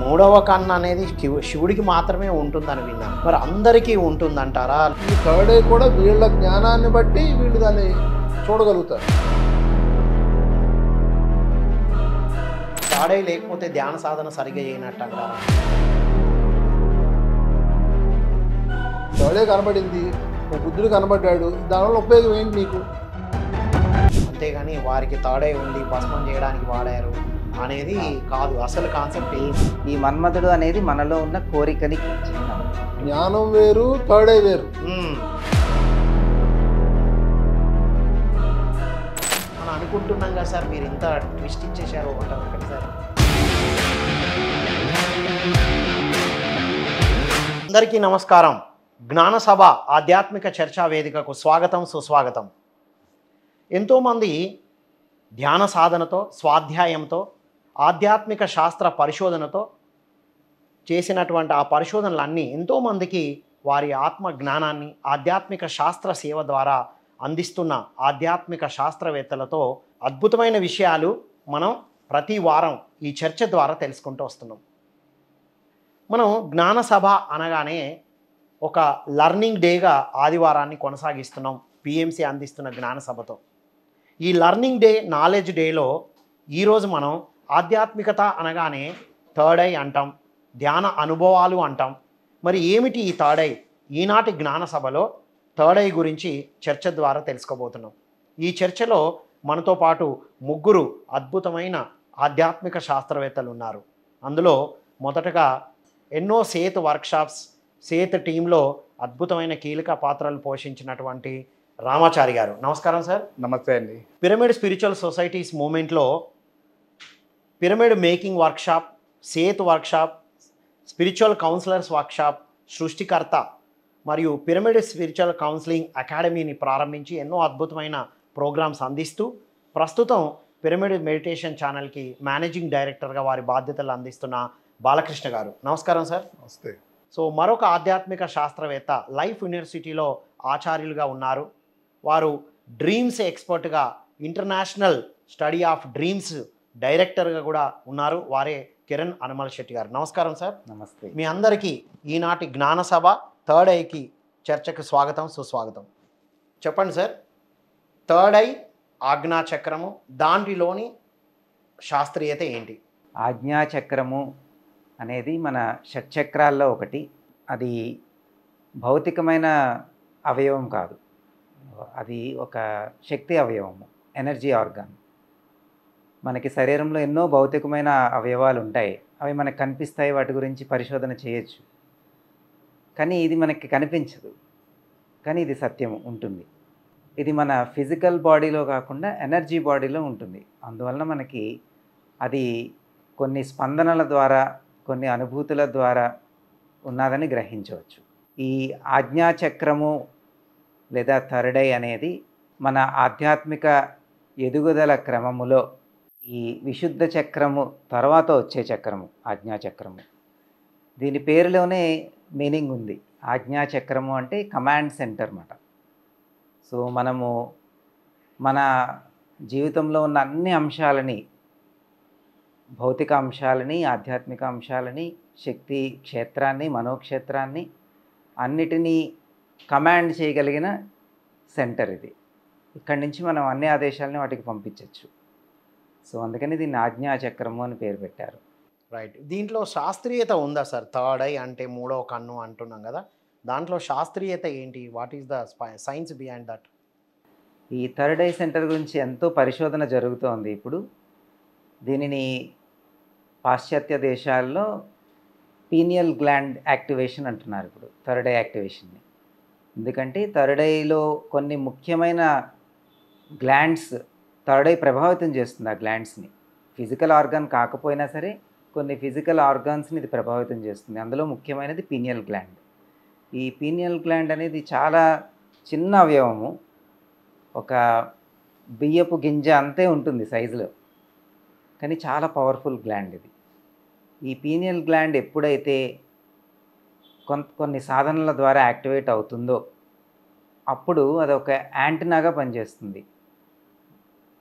మూడవ కన్ను అనేది శివుడికి మాత్రమే ఉంటుందని విన్నాను. మరి అందరికీ ఉంటుందంటారా? ఈ థర్డ్ ఐ కూడా వీళ్ళ జ్ఞానాన్ని బట్టి వీళ్ళు దాన్ని చూడగలుగుతారు. థర్డ్ ఐ లేకపోతే ధ్యాన సాధన సరిగ్గా చేయనట్టు అంటారా? థర్డ్ ఐ కనబడింది, బుద్ధుడు కనబడ్డాడు, దానివల్ల ఉపయోగం ఏంటి నీకు? అంతేగాని వారికి థర్డ్ ఐ ఉంది భస్మం చేయడానికి వాడారు అనేది కాదు అసలు కాన్సెప్ట్. ఈ మన్మధుడు అనేది మనలో ఉన్న కోరికని చిహ్నం. జ్ఞానం వేరు, థర్డ్ ఐ వేరు. మనం అనుకుంటున్నాం కదా సార్, మీరు ఇంత ట్విస్ట్ ఇచ్చేసారు ఒకటిసారి. అందరికీ నమస్కారం. జ్ఞానసభ ఆధ్యాత్మిక చర్చా వేదికకు స్వాగతం, సుస్వాగతం. ఎంతోమంది ధ్యాన సాధనతో, స్వాధ్యాయంతో, ఆధ్యాత్మిక శాస్త్ర పరిశోధనతో చేసినటువంటి ఆ పరిశోధనలన్నీ ఎంతోమందికి వారి ఆత్మ జ్ఞానాన్ని ఆధ్యాత్మిక శాస్త్ర సేవ ద్వారా అందిస్తున్న ఆధ్యాత్మిక శాస్త్రవేత్తలతో అద్భుతమైన విషయాలు మనం ప్రతి వారం ఈ చర్చ ద్వారా తెలుసుకుంటూ వస్తున్నాం. మనం జ్ఞానసభ అనగానే ఒక లర్నింగ్ డేగా ఆదివారాన్ని కొనసాగిస్తున్నాం పిఎంసి అందిస్తున్న జ్ఞానసభతో. ఈ లర్నింగ్ డే, నాలెడ్జ్ డేలో ఈరోజు మనం ఆధ్యాత్మికత అనగానే థర్డ్ ఐ అంటాం, ధ్యాన అనుభవాలు అంటాం. మరి ఏమిటి ఈ థర్డ్ ఐ? ఈనాటి జ్ఞాన సభలో థర్డ్ ఐ గురించి చర్చ ద్వారా తెలుసుకోబోతున్నాం. ఈ చర్చలో మనతో పాటు ముగ్గురు అద్భుతమైన ఆధ్యాత్మిక శాస్త్రవేత్తలు ఉన్నారు. అందులో మొదటగా ఎన్నో సేత్ వర్క్షాప్స్, సేత్ టీంలో అద్భుతమైన కీలక పాత్రలు పోషించినటువంటి రామాచారి గారు. నమస్కారం సార్. నమస్తే అండి. పిరమిడ్ స్పిరిచువల్ సొసైటీస్ మూమెంట్లో పిరమిడ్ మేకింగ్ వర్క్షాప్, సేత్ వర్క్షాప్, స్పిరిచువల్ కౌన్సిలర్స్ వర్క్షాప్ సృష్టికర్త మరియు పిరమిడ్ స్పిరిచువల్ కౌన్సిలింగ్ అకాడమీని ప్రారంభించి ఎన్నో అద్భుతమైన ప్రోగ్రామ్స్ అందిస్తూ ప్రస్తుతం పిరమిడ్ మెడిటేషన్ ఛానల్కి మేనేజింగ్ డైరెక్టర్గా వారి బాధ్యతలు అందిస్తున్న బాలకృష్ణ గారు. నమస్కారం సార్. నమస్తే. సో మరొక ఆధ్యాత్మిక శాస్త్రవేత్త, లైఫ్ యూనివర్సిటీలో ఆచార్యులుగా ఉన్నారు. వారు డ్రీమ్స్ ఎక్స్పర్ట్గా, ఇంటర్నేషనల్ స్టడీ ఆఫ్ డ్రీమ్స్ డైరెక్టర్గా కూడా ఉన్నారు. వారే కిరణ్ అనుమల్ శెట్టి గారు. నమస్కారం సార్. నమస్తే. మీ అందరికీ ఈనాటి జ్ఞానసభ థర్డ్ ఐకి చర్చకు స్వాగతం, సుస్వాగతం. చెప్పండి సార్, థర్డ్ ఐ, ఆజ్ఞాచక్రము, దాంట్లోని శాస్త్రీయత ఏంటి? ఆజ్ఞాచక్రము అనేది మన షట్చక్రాల్లో ఒకటి. అది భౌతికమైన అవయవం కాదు, అది ఒక శక్తి అవయవము, ఎనర్జీ ఆర్గాన్. మనకి శరీరంలో ఎన్నో భౌతికమైన అవయవాలు ఉంటాయి, అవి మనకు కనిపిస్తాయి, వాటి గురించి పరిశోధన చేయొచ్చు. కానీ ఇది మనకి కనిపించదు, కానీ ఇది సత్యం ఉంటుంది. ఇది మన ఫిజికల్ బాడీలో కాకుండా ఎనర్జీ బాడీలో ఉంటుంది. అందువలన మనకి అది కొన్ని స్పందనల ద్వారా, కొన్ని అనుభూతుల ద్వారా ఉన్నదని గ్రహించవచ్చు. ఈ ఆజ్ఞాచక్రము లేదా థర్డ్ ఐ అనేది మన ఆధ్యాత్మిక ఎదుగుదల క్రమములో ఈ విశుద్ధ చక్రము తర్వాత వచ్చే చక్రము ఆజ్ఞాచక్రము. దీని పేరులోనే మీనింగ్ ఉంది. ఆజ్ఞాచక్రము అంటే కమాండ్ సెంటర్ అన్నమాట. సో మనము మన జీవితంలో ఉన్న అన్ని అంశాలని, భౌతిక అంశాలని, ఆధ్యాత్మిక అంశాలని, శక్తి క్షేత్రాన్ని, మనోక్షేత్రాన్ని అన్నిటినీ కమాండ్ చేయగలిగిన సెంటర్ ఇది. ఇక్కడి నుంచి మనం అన్ని ఆదేశాలని వాటికి పంపించవచ్చు. సో అందుకని దీన్ని ఆజ్ఞాచక్రము అని పేరు పెట్టారు. రైట్. దీంట్లో శాస్త్రీయత ఉందా సార్? థర్డ్ ఐ అంటే మూడో కన్ను అంటున్నాం కదా, దాంట్లో శాస్త్రీయత ఏంటి? What is the science behind that? ఈ థర్డ్ ఐ సెంటర్ గురించి ఎంతో పరిశోధన జరుగుతోంది ఇప్పుడు. దీనిని పాశ్చాత్య దేశాల్లో పీనియల్ గ్లాండ్ యాక్టివేషన్ అంటున్నారు ఇప్పుడు, థర్డ్ ఐ యాక్టివేషన్ని. ఎందుకంటే థర్డ్ ఐలో కొన్ని ముఖ్యమైన గ్లాండ్స్ థర్డ్ ఐ ప్రభావితం చేస్తుంది. ఆ గ్లాండ్స్ని, ఫిజికల్ ఆర్గాన్ కాకపోయినా సరే కొన్ని ఫిజికల్ ఆర్గాన్స్ని ఇది ప్రభావితం చేస్తుంది. అందులో ముఖ్యమైనది పీనియల్ గ్లాండ్. ఈ పీనియల్ గ్లాండ్ అనేది చాలా చిన్న అవయవము, ఒక బియ్యపు గింజ అంతే ఉంటుంది సైజులో, కానీ చాలా పవర్ఫుల్ గ్లాండ్ ఇది. ఈ పీనియల్ గ్లాండ్ ఎప్పుడైతే కొన్ని సాధనల ద్వారా యాక్టివేట్ అవుతుందో అప్పుడు అది ఒక యాంటెనాగా పనిచేస్తుంది.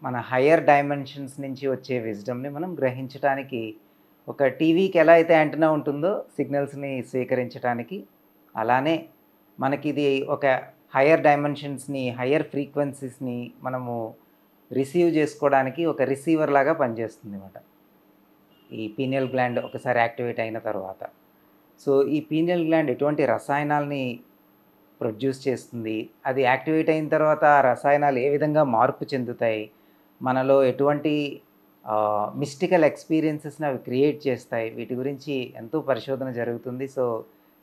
మన హయ్యర్ డైమెన్షన్స్ నుంచి వచ్చే విజ్డమ్ని మనం గ్రహించడానికి ఒక టీవీకి ఎలా అయితే యాంటెనా ఉంటుందో సిగ్నల్స్ని స్వీకరించడానికి, అలానే మనకి ఇది ఒక హయ్యర్ డైమెన్షన్స్ని, హయ్యర్ ఫ్రీక్వెన్సీస్ని మనము రిసీవ్ చేసుకోవడానికి ఒక రిసీవర్ లాగా పనిచేస్తుంది అన్నమాట ఈ పీనియల్ గ్లాండ్ ఒకసారి యాక్టివేట్ అయిన తర్వాత. సో ఈ పీనియల్ గ్లాండ్ ఎటువంటి రసాయనాల్ని ప్రొడ్యూస్ చేస్తుంది, అది యాక్టివేట్ అయిన తర్వాత ఆ రసాయనాలు ఏ విధంగా మార్పు చెందుతాయి, మనలో ఎటువంటి మిస్టికల్ ఎక్స్పీరియన్సెస్ని అవి క్రియేట్ చేస్తాయి, వీటి గురించి ఎంతో పరిశోధన జరుగుతుంది. సో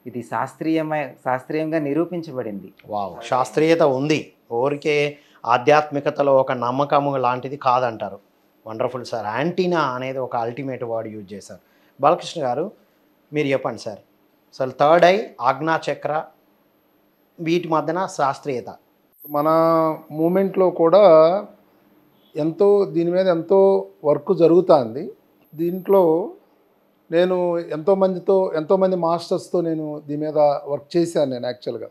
ఇది శాస్త్రీయంగా నిరూపించబడింది. వావ్, శాస్త్రీయత ఉంది, ఊరికే ఆధ్యాత్మికతలో ఒక నమ్మకము లాంటిది కాదంటారు. Wonderful sir. యాంటీనా అనేది ఒక అల్టిమేట్ వర్డ్ యూజ్ చేశారు. బాలకృష్ణ గారు మీరు చెప్పండి సార్, అసలు థర్డ్ ఐ, ఆజ్ఞా చక్ర, వీటి మధ్యన శాస్త్రీయత. మన మూమెంట్లో కూడా దీని మీద ఎంతో వర్క్ జరుగుతుంది. దీంట్లో నేను ఎంతోమంది మాస్టర్స్తో నేను దీని మీద వర్క్ చేశాను. నేను యాక్చువల్గా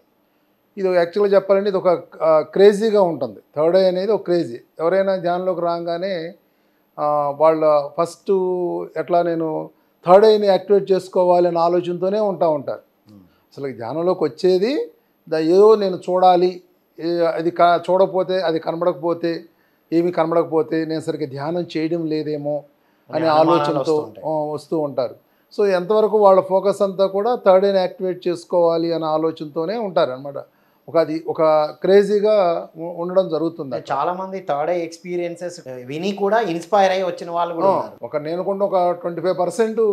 చెప్పాలంటే ఇది ఒక క్రేజీగా ఉంటుంది. థర్డ్ ఐ అనేది ఒక క్రేజీ. ఎవరైనా ధ్యానంలోకి రాగానే వాళ్ళ ఫస్ట్ ఎట్లా నేను థర్డ్ ఐని యాక్టివేట్ చేసుకోవాలి అనే ఆలోచనతోనే ఉంటారు. అసలు ధ్యానంలోకి వచ్చేది ఏదో నేను చూడాలి, అది చూడకపోతే, అది కనబడకపోతే, ఏమి కనబడకపోతే నేను సరిగ్గా ధ్యానం చేయడం లేదేమో అనే ఆలోచనతో వస్తూ ఉంటారు. సో ఎంతవరకు వాళ్ళ ఫోకస్ అంతా కూడా థర్డ్ ఐని యాక్టివేట్ చేసుకోవాలి అనే ఆలోచనతోనే ఉంటారు అనమాట. ఒక క్రేజీగా ఉండడం జరుగుతుంది. చాలా మంది థర్డ్ ఐ ఎక్స్పీరియన్సెస్ విని కూడా ఇన్స్పైర్ అయ్యి వచ్చిన వాళ్ళు కూడా ఉన్నారు. నేను కూడా ఒక 25%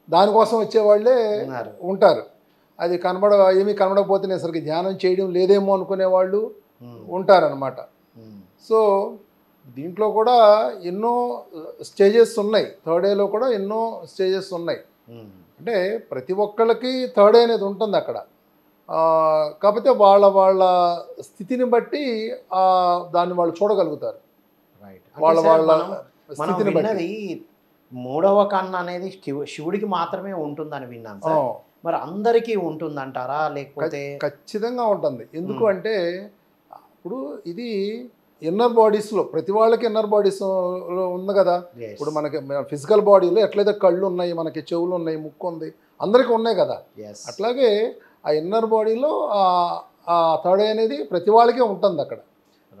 దానికోసం వచ్చేవాళ్ళే ఉంటారు. అది ఏమీ కనబడకపోతే నేను సరిగ్గా ధ్యానం చేయడం లేదేమో అనుకునే వాళ్ళు ఉంటారనమాట. సో దీంట్లో కూడా ఎన్నో స్టేజెస్ ఉన్నాయి. థర్డ్ ఐలో కూడా ఎన్నో స్టేజెస్ ఉన్నాయి. అంటే ప్రతి ఒక్కళ్ళకి థర్డ్ ఐ అనేది ఉంటుంది అక్కడ. కాకపోతే వాళ్ళ స్థితిని బట్టి దాన్ని వాళ్ళు చూడగలుగుతారు. వాళ్ళ స్థితిని బట్టి మూడవ కన్ను అనేది శివుడికి మాత్రమే ఉంటుందని విన్నాను సార్. మరి అందరికీ ఉంటుందంటారా, లేకపోతే? ఖచ్చితంగా ఉంటుంది. ఎందుకు అంటే ఇప్పుడు ఇది ఇన్నర్ బాడీస్లో ప్రతి వాళ్ళకి ఇన్నర్ బాడీస్ ఉంది కదా. ఇప్పుడు మనకి ఫిజికల్ బాడీలో ఎట్లయితే కళ్ళు ఉన్నాయి, మనకి చెవులు ఉన్నాయి, ముక్కు ఉంది, అందరికీ ఉన్నాయి కదా. అట్లాగే ఆ ఇన్నర్ బాడీలో ఆ థర్డ్ ఐ అనేది ప్రతి వాళ్ళకే ఉంటుంది అక్కడ.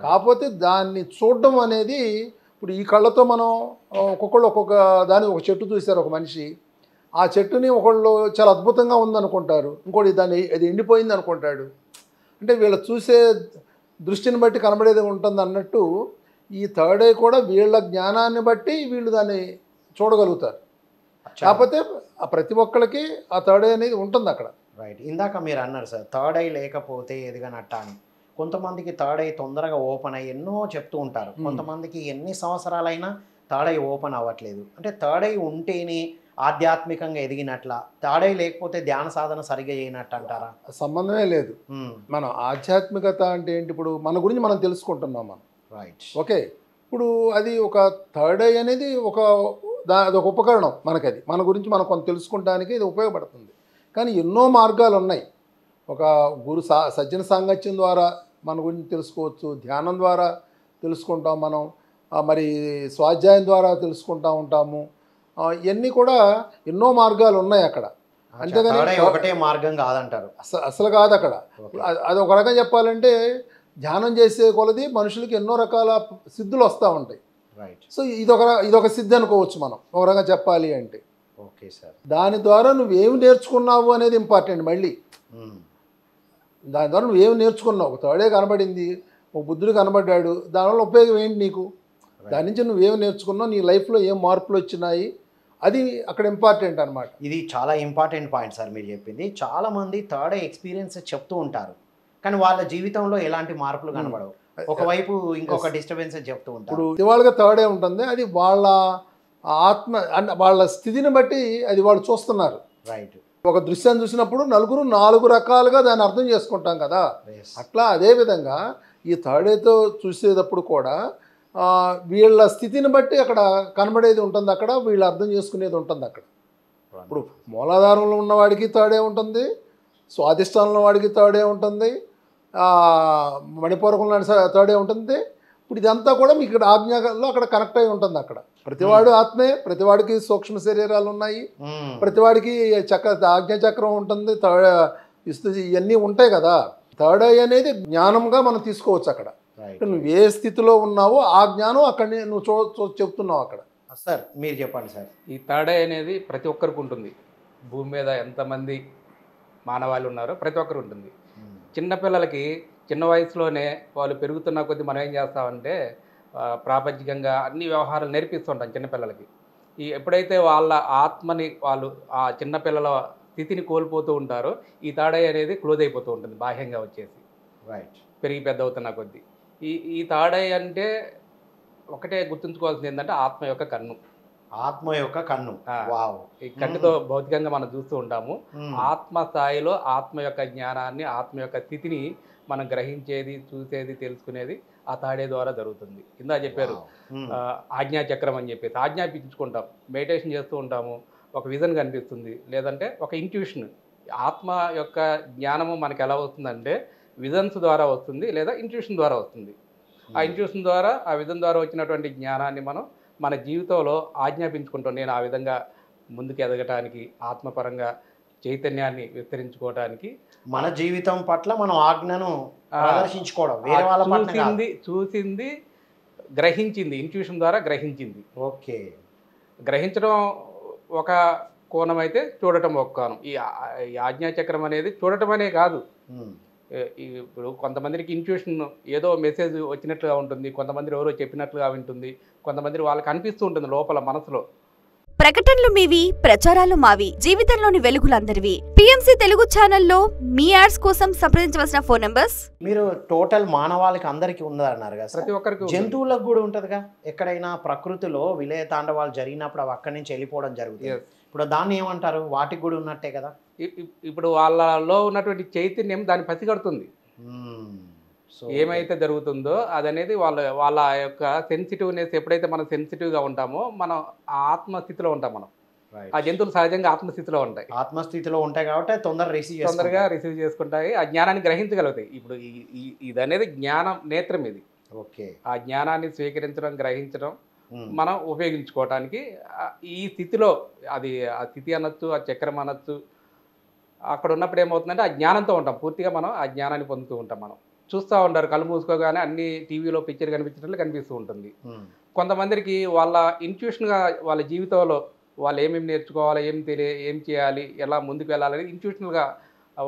కాకపోతే దాన్ని చూడడం అనేది, ఇప్పుడు ఈ కళ్ళతో మనం ఒక్కొక్కళ్ళు ఒక్కొక్క దాన్ని, ఒక చెట్టు చూశారు ఒక మనిషి, ఆ చెట్టుని ఒకళ్ళు చాలా అద్భుతంగా ఉందనుకుంటారు, ఇంకోటి అది ఎండిపోయింది అనుకుంటాడు. అంటే వీళ్ళు చూసే దృష్టిని బట్టి కనబడేది ఉంటుంది అన్నట్టు ఈ థర్డ్ ఐ కూడా వీళ్ళ జ్ఞానాన్ని బట్టి వీళ్ళు దాన్ని చూడగలుగుతారు. కాకపోతే ప్రతి ఒక్కరికి ఆ థర్డ్ ఐ అనేది ఉంటుంది అక్కడ. రైట్. ఇందాక మీరు అన్నారు సార్, థర్డ్ ఐ లేకపోతే ఎదగనట్ట అని. కొంతమందికి థర్డ్ ఐ తొందరగా ఓపెన్ అయ్యి ఎన్నో చెప్తూ ఉంటారు. కొంతమందికి ఎన్ని సంవత్సరాలైనా థర్డ్ ఐ ఓపెన్ అవ్వట్లేదు. అంటే థర్డ్ ఐ ఉంటేనే ఆధ్యాత్మికంగా ఎదిగినట్ల, థర్డ్ ఐ లేకపోతే ధ్యాన సాధన సరిగా చేయనట్టు అంటారా? సంబంధమే లేదు. మనం ఆధ్యాత్మికత అంటే ఏంటి, ఇప్పుడు మన గురించి మనం తెలుసుకుంటున్నాం మనం. రైట్. ఓకే, ఇప్పుడు అది ఒక థర్డ్ ఐ అనేది అదొక ఉపకరణం మనకి. అది మన గురించి మనం కొంత తెలుసుకుంటానికి ఇది ఉపయోగపడుతుంది. కానీ ఎన్నో మార్గాలు ఉన్నాయి. ఒక సజ్జన సాంగత్యం ద్వారా మన గురించి తెలుసుకోవచ్చు, ధ్యానం ద్వారా తెలుసుకుంటాం మనం, మరి స్వాధ్యాయం ద్వారా తెలుసుకుంటూ ఉంటాము. ఇవన్నీ కూడా ఎన్నో మార్గాలు ఉన్నాయి అక్కడ. అంతేగాని ఒకటే మార్గం కాదంటారు. అసలు కాదు అక్కడ. అది ఒక రకంగా చెప్పాలంటే ధ్యానం చేసే కొలది మనుషులకి ఎన్నో రకాల సిద్ధులు వస్తూ ఉంటాయి. రైట్. సో ఇదొక సిద్ధి అనుకోవచ్చు మనం ఒక రకంగా చెప్పాలి అంటే. Okay sir. దాని ద్వారా నువ్వేమి నేర్చుకున్నావు అనేది ఇంపార్టెంట్. మళ్ళీ దాని ద్వారా నువ్వేమి నేర్చుకున్నావు. ఒక థర్డ్ ఐ కనబడింది, ఒక బుద్ధుడు కనబడ్డాడు, దానివల్ల ఉపయోగం ఏంటి నీకు? దాని నుంచి నువ్వేమి నేర్చుకున్నావు, నీ లైఫ్లో ఏం మార్పులు వచ్చినాయి, అది అక్కడ ఇంపార్టెంట్ అనమాట. ఇది చాలా ఇంపార్టెంట్ పాయింట్ సార్ మీరు చెప్పింది. చాలామంది థర్డ్ ఐ ఎక్స్పీరియన్స్ చెప్తూ ఉంటారు, కానీ వాళ్ళ జీవితంలో ఎలాంటి మార్పులు కనబడవు. ఒకవైపు ఇంకొక డిస్టర్బెన్స్ చెప్తూ ఉంటారు. ఇప్పుడు ఇవాళగా థర్డ్ ఐ ఉంటుంది, అది వాళ్ళ ఆత్మ, వాళ్ళ స్థితిని బట్టి అది వాళ్ళు చూస్తున్నారు. రైట్. ఒక దృశ్యాన్ని చూసినప్పుడు నలుగురు 4 రకాలుగా దాన్ని అర్థం చేసుకుంటాం కదా. అట్లా అదేవిధంగా ఈ థర్డ్ ఐతో చూసేటప్పుడు కూడా వీళ్ళ స్థితిని బట్టి అక్కడ కనబడేది ఉంటుంది, అక్కడ వీళ్ళు అర్థం చేసుకునేది ఉంటుంది అక్కడ. ఇప్పుడు మూలాధారంలో ఉన్నవాడికి థర్డ్ ఐ ఉంటుంది, స్వాధిష్టానంలో వాడికి థర్డ్ ఐ ఉంటుంది, మణిపూరకంలో థర్డ్ ఐ ఉంటుంది, ఇప్పుడు ఇదంతా కూడా మీకు ఇక్కడ ఆజ్ఞలో అక్కడ కనెక్ట్ అయి ఉంటుంది. అక్కడ ప్రతివాడు ఆత్మే, ప్రతివాడికి సూక్ష్మ శరీరాలు ఉన్నాయి, ప్రతివాడికి ఆజ్ఞా చక్రం ఉంటుంది, ఇవన్నీ ఉంటాయి కదా. థర్డ్ ఐ అనేది జ్ఞానంగా మనం తీసుకోవచ్చు. అక్కడ నువ్వు ఏ స్థితిలో ఉన్నావో ఆ జ్ఞానం అక్కడ నువ్వు చెప్తున్నావు అక్కడ. సార్ మీరు చెప్పండి సార్. ఈ థర్డ్ ఐ అనేది ప్రతి ఒక్కరికి ఉంటుంది. భూమి మీద ఎంతమంది మానవాళి ఉన్నారో ప్రతి ఒక్కరు ఉంటుంది. చిన్నపిల్లలకి చిన్న వయసులోనే వాళ్ళు పెరుగుతున్న కొద్దీ మనం ఏం చేస్తామంటే ప్రాపంచికంగా అన్ని వ్యవహారాలు నేర్పిస్తుంటాం చిన్నపిల్లలకి. ఎప్పుడైతే వాళ్ళ ఆత్మని వాళ్ళు ఆ చిన్నపిల్లల స్థితిని కోల్పోతూ ఉంటారో ఈ థర్డ్ ఐ అనేది క్లోజ్ అయిపోతూ ఉంటుంది బాహ్యంగా వచ్చేసి. రైట్. పెరిగి పెద్ద అవుతున్న కొద్దీ ఈ థర్డ్ ఐ అంటే ఒకటే గుర్తుంచుకోవాల్సింది ఏంటంటే ఆత్మ యొక్క కన్ను. ఆత్మ యొక్క కన్ను. వావ్. ఈ కన్నుతో భౌతికంగా మనం చూస్తూ ఉంటాము. ఆత్మ స్థాయిలో ఆత్మ యొక్క జ్ఞానాన్ని, ఆత్మ యొక్క స్థితిని మనం గ్రహించేది, చూసేది, తెలుసుకునేది ఆ థర్డ్ ఐ ద్వారా జరుగుతుంది. ఇందా చెప్పారు ఆజ్ఞా చక్రం అని చెప్పేసి. ఆజ్ఞాపించుకుంటాం, మెడిటేషన్ చేస్తూ ఉంటాము, ఒక విజన్ కనిపిస్తుంది, లేదంటే ఒక ఇంట్యూషన్. ఆత్మ యొక్క జ్ఞానము మనకి ఎలా వస్తుందంటే విజన్స్ ద్వారా వస్తుంది, లేదా ఇంట్యూషన్ ద్వారా వస్తుంది. ఆ ఇంట్యూషన్ ద్వారా, ఆ విజన్ ద్వారా వచ్చినటువంటి జ్ఞానాన్ని మనం మన జీవితంలో ఆజ్ఞాపించుకుంటాం. నేను ఆ విధంగా ముందుకు ఎదగటానికి, ఆత్మపరంగా చైతన్యాన్ని విస్తరించుకోవడానికి, మన జీవితం పట్ల మనం ఆజ్ఞను ప్రదర్శించుకోవడం, వేరే వాళ్ళ పట్ల చూసింది గ్రహించింది, ఇంట్యూషన్ ద్వారా గ్రహించింది. ఓకే. గ్రహించడం ఒక కోణం అయితే చూడటం ఒక కోణం. ఈ ఆజ్ఞాచక్రం అనేది చూడటం అనే కాదు. ఇప్పుడు కొంతమందికి ఇంట్యూషన్ ఏదో మెసేజ్ వచ్చినట్లుగా ఉంటుంది, కొంతమంది ఎవరో చెప్పినట్లుగా ఉంటుంది, కొంతమంది వాళ్ళకి అనిపిస్తూ ఉంటుంది లోపల మనసులో. ప్రకటనలు మీవి, ప్రచారాలు మావి, జీవితంలోని వెలుగులందరివి. పిఎంసి తెలుగు ఛానల్లో మీ యాడ్స్ కోసం సంప్రదించవలసిన ఫోన్ నంబర్స్. మీరు టోటల్ మానవాళికి అందరికీ ఉందన్నారు కదా, ప్రతి ఒక్కరికి. జంతువులకు కూడా ఉంటుందిగా. ఎక్కడైనా ప్రకృతిలో విలయ తాండవాలు జరిగినప్పుడు అవి అక్కడి నుంచి వెళ్ళిపోవడం జరుగుతుంది. ఇప్పుడు దాన్ని ఏమంటారు? వాటికి కూడా ఉన్నట్టే కదా. ఇప్పుడు వాళ్ళలో ఉన్నటువంటి చైతన్యం దాన్ని పసిగడుతుంది. ఏమైతే జరుగుతుందో అదనేది వాళ్ళ యొక్క సెన్సిటివ్నెస్. ఎప్పుడైతే మనం సెన్సిటివ్గా ఉంటామో మనం ఆ ఆత్మస్థితిలో ఉంటాం. మనం ఆ జంతువులు సహజంగా ఆత్మస్థితిలో ఉంటాయి. ఆత్మస్థితిలో ఉంటాయి కాబట్టి తొందరగా రిసీవ్ చేసుకుంటాయి, ఆ జ్ఞానాన్ని గ్రహించగలుగుతాయి. ఇప్పుడు ఇది అనేది జ్ఞానం నేత్రం. ఇది ఓకే. ఆ జ్ఞానాన్ని స్వీకరించడం, గ్రహించడం, మనం ఉపయోగించుకోవటానికి ఈ స్థితిలో, అది ఆ స్థితి అనొచ్చు, ఆ చక్రం అనొచ్చు, అక్కడ ఉన్నప్పుడు ఏమవుతుందంటే ఆ జ్ఞానంతో ఉంటాం. పూర్తిగా మనం ఆ జ్ఞానాన్ని పొందుతూ ఉంటాం. మనం చూస్తూ ఉంటారు, కళ్ళు మూసుకోగానే అన్ని టీవీలో పిక్చర్ కనిపించినట్లు కనిపిస్తూ ఉంటుంది. కొంతమందికి వాళ్ళ ఇంట్యూషన్గా వాళ్ళ జీవితంలో వాళ్ళు ఏమేమి నేర్చుకోవాలి, ఏం చేయాలి, ఎలా ముందుకు వెళ్ళాలని ఇంట్యూషనల్గా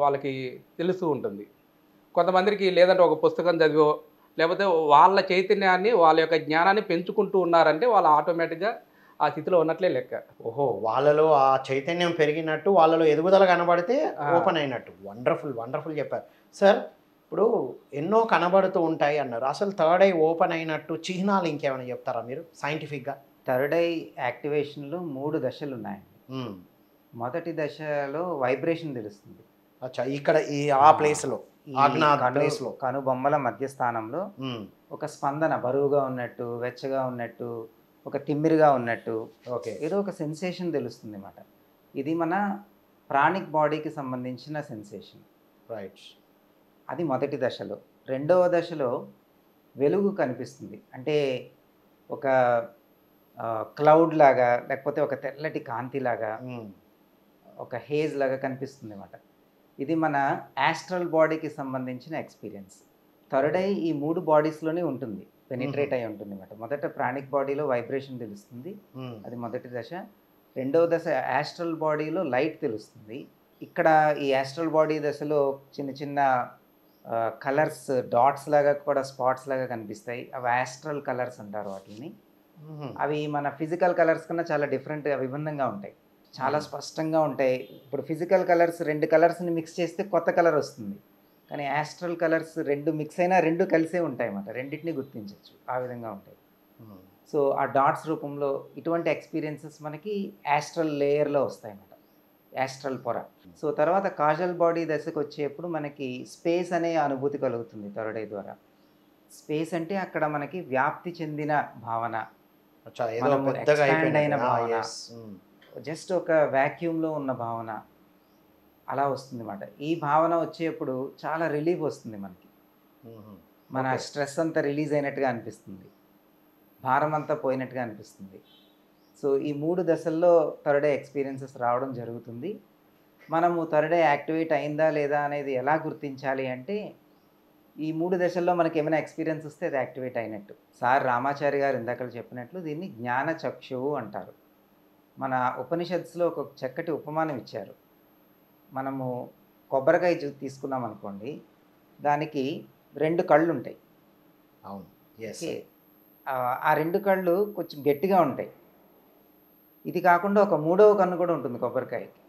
వాళ్ళకి తెలుస్తూ ఉంటుంది. కొంతమందికి లేదంటే ఒక పుస్తకం చదివో, లేకపోతే వాళ్ళ చైతన్యాన్ని, వాళ్ళ యొక్క జ్ఞానాన్ని పెంచుకుంటూ ఉన్నారంటే వాళ్ళు ఆటోమేటిక్గా ఆ స్థితిలో ఉన్నట్లే లెక్క. ఓహో, వాళ్ళలో ఆ చైతన్యం పెరిగినట్టు, వాళ్ళలో ఎదుగుదల కనబడితే ఓపెన్ అయినట్టు. వండర్ఫుల్ చెప్పారు సార్. ఇప్పుడు ఎన్నో కనబడుతూ ఉంటాయి అన్నారు. అసలు థర్డ్ ఐ ఓపెన్ అయినట్టు చిహ్నాలు ఇంకేమైనా చెప్తారా మీరు సైంటిఫిక్గా? థర్డ్ ఐ యాక్టివేషన్లో 3 దశలు ఉన్నాయండి. మొదటి దశలో వైబ్రేషన్ తెలుస్తుంది. అచ్చా, ఇక్కడ ఆ ప్లేస్లో, కనుబొమ్మల మధ్యస్థానంలో ఒక స్పందన, బరువుగా ఉన్నట్టు, వెచ్చగా ఉన్నట్టు, ఒక తిమ్మిరిగా ఉన్నట్టు, ఏదో ఒక సెన్సేషన్ తెలుస్తుంది అన్నమాట. ఇది మన ప్రాణిక్ బాడీకి సంబంధించిన సెన్సేషన్. రైట్. అది మొదటి దశలో. రెండవ దశలో వెలుగు కనిపిస్తుంది. అంటే ఒక క్లౌడ్ లాగా, లేకపోతే ఒక తెల్లటి కాంతి లాగా, ఒక హేజ్ లాగా కనిపిస్తుంది అన్నమాట. ఇది మన యాస్ట్రల్ బాడీకి సంబంధించిన ఎక్స్పీరియన్స్. థర్డ్ ఐ ఈ 3 బాడీస్లోనే ఉంటుంది, పెనిట్రేట్ అయి ఉంటుంది అన్నమాట. మొదట ప్రాణిక్ బాడీలో వైబ్రేషన్ తెలుస్తుంది, అది మొదటి దశ. రెండవ దశ యాస్ట్రల్ బాడీలో లైట్ తెలుస్తుంది. ఇక్కడ ఈ యాస్ట్రల్ బాడీ దశలో చిన్న చిన్న కలర్స్, డాట్స్ లాగా కూడా, స్పాట్స్ లాగా కనిపిస్తాయి. అవి యాస్ట్రల్ కలర్స్ అంటారు వాటిని. అవి మన ఫిజికల్ కలర్స్ కన్నా చాలా డిఫరెంట్గా, విభిన్నంగా ఉంటాయి, చాలా స్పష్టంగా ఉంటాయి. ఇప్పుడు ఫిజికల్ కలర్స్ 2 కలర్స్ని మిక్స్ చేస్తే కొత్త కలర్ వస్తుంది, కానీ యాస్ట్రల్ కలర్స్ 2 మిక్స్ అయినా 2 కలిసే ఉంటాయి అన్నమాట. రెండింటిని గుర్తించవచ్చు, ఆ విధంగా ఉంటాయి. సో ఆ డాట్స్ రూపంలో ఇటువంటి ఎక్స్పీరియన్సెస్ మనకి యాస్ట్రల్ లేయర్లో వస్తాయి అన్నమాట, యాస్ట్రల్ పొర. సో తర్వాత కాజల్ బాడీ దశకు వచ్చేప్పుడు మనకి స్పేస్ అనే అనుభూతి కలుగుతుంది థర్డ్ ఐ ద్వారా. స్పేస్ అంటే అక్కడ మనకి వ్యాప్తి చెందిన భావన, ఎక్స్పాండ్ అయిన భావన, జస్ట్ ఒక వ్యాక్యూమ్లో ఉన్న భావన అలా వస్తుంది అన్నమాట. ఈ భావన వచ్చేప్పుడు చాలా రిలీఫ్ వస్తుంది మనకి. మన Okay. స్ట్రెస్ అంతా రిలీజ్ అయినట్టుగా అనిపిస్తుంది, భారం అంతా పోయినట్టుగా అనిపిస్తుంది. సో ఈ 3 దశల్లో థర్డ్ ఐ ఎక్స్పీరియన్సెస్ రావడం జరుగుతుంది. మనము థర్డ్ ఐ యాక్టివేట్ అయిందా లేదా అనేది ఎలా గుర్తించాలి అంటే, ఈ 3 దశల్లో మనకి ఏమైనా ఎక్స్పీరియన్స్ వస్తే అది యాక్టివేట్ అయినట్టు. సార్ రామాచారి గారు ఇందాక చెప్పినట్లు దీన్ని జ్ఞాన చక్షువు అంటారు. మన ఉపనిషత్తులో ఒక చక్కటి ఉపమానం ఇచ్చారు. మనము కొబ్బరికాయ తీసుకున్నాం అనుకోండి, దానికి 2 కళ్ళు ఉంటాయి. అవును. ఎస్. ఓకే, ఆ 2 కళ్ళు కొంచెం గట్టిగా ఉంటాయి. ఇది కాకుండా ఒక 3వ కన్ను కూడా ఉంటుంది కొబ్బరికాయకి.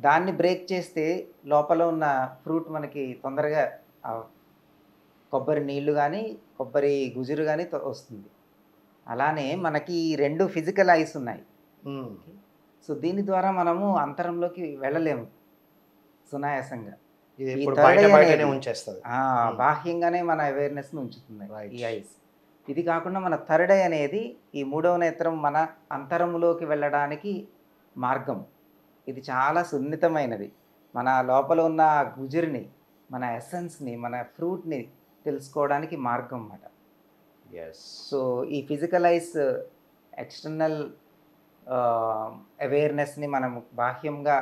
దాన్ని బ్రేక్ చేస్తే లోపల ఉన్న ఫ్రూట్ మనకి తొందరగా కొబ్బరి నీళ్లు కానీ కొబ్బరి గుజురు కానీ వస్తుంది. అలానే మనకి 2 ఫిజికల్ ఐస్ ఉన్నాయి. సో దీని ద్వారా మనము అంతరంలోకి వెళ్ళలేము సునాయాసంగా. ఇది ఈ ఇప్పుడు third బయట eye బయటనే అనేది, ఉంచేస్తుంది. బాహ్యంగానే మన అవేర్నెస్ని ఉంచుతుంది Right. ఈ ఐస్. ఇది కాకుండా మన థర్డ్ ఐ అనేది ఈ 3వ నేత్రం మన అంతరంలోకి వెళ్ళడానికి మార్గం. ఇది చాలా సున్నితమైనది. మన లోపల ఉన్న గుజురిని, మన ఎసెన్స్ని, మన ఫ్రూట్ని తెలుసుకోవడానికి మార్గం అన్నమాట. ఎస్. సో ఈ ఫిజికల్ ఐస్ ఎక్స్టర్నల్ అవేర్నెస్ని మనం బాహ్యంగా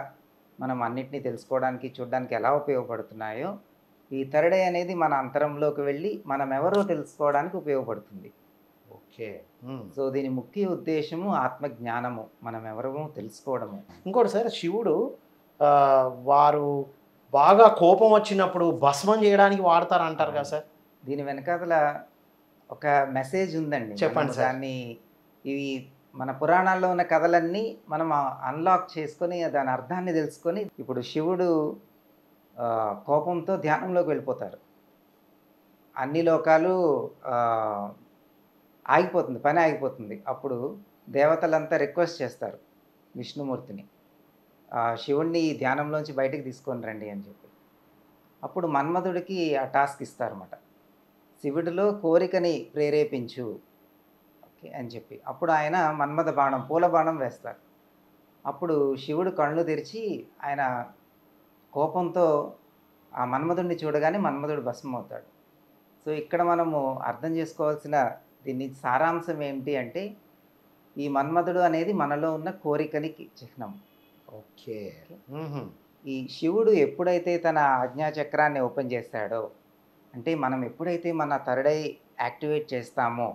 మనం అన్నిటినీ తెలుసుకోవడానికి చూడడానికి ఎలా ఉపయోగపడుతున్నాయో, ఈ థర్డ్ ఐ అనేది మన అంతరంలోకి వెళ్ళి మనం ఎవరో తెలుసుకోవడానికి ఉపయోగపడుతుంది. ఓకే. సో దీని ముఖ్య ఉద్దేశము ఆత్మజ్ఞానము, మనం ఎవరమో తెలుసుకోవడము. ఇంకోటి సార్, శివుడు వారు బాగా కోపం వచ్చినప్పుడు భస్మం చేయడానికి వాడతారు అంటారు కదా సార్? దీని వెనకాతల ఒక మెసేజ్ ఉందండి. చెప్పండి మనం సార్. దాన్ని ఇవి మన పురాణాల్లో ఉన్న కథలన్నీ మనం అన్లాక్ చేసుకొని దాని అర్థాన్ని తెలుసుకొని, ఇప్పుడు శివుడు కోపంతో ధ్యానంలోకి వెళ్ళిపోతారు. అన్ని లోకాలు ఆగిపోతుంది, పని ఆగిపోతుంది. అప్పుడు దేవతలంతా రిక్వెస్ట్ చేస్తారు విష్ణుమూర్తిని, శివుణ్ణి ఈ ధ్యానంలోంచి బయటికి తీసుకొని రండి అని చెప్పి. అప్పుడు మన్మధుడికి ఆ టాస్క్ ఇస్తారన్నమాట, శివుడిలో కోరికని ప్రేరేపించు ఓకే అని చెప్పి. అప్పుడు ఆయన మన్మథ బాణం, పూల బాణం వేస్తారు. అప్పుడు శివుడు కళ్ళు తెరిచి ఆయన కోపంతో ఆ మన్మధుడిని చూడగానే మన్మధుడు భస్మం అవుతాడు. సో ఇక్కడ మనము అర్థం చేసుకోవాల్సిన దీని సారాంశం ఏమిటి అంటే, ఈ మన్మధుడు అనేది మనలో ఉన్న కోరికని చిహ్నం. ఓకే. ఈ శివుడు ఎప్పుడైతే తన ఆజ్ఞాచక్రాన్ని ఓపెన్ చేస్తాడో, అంటే మనం ఎప్పుడైతే మన థర్డ్ ఐ యాక్టివేట్ చేస్తామో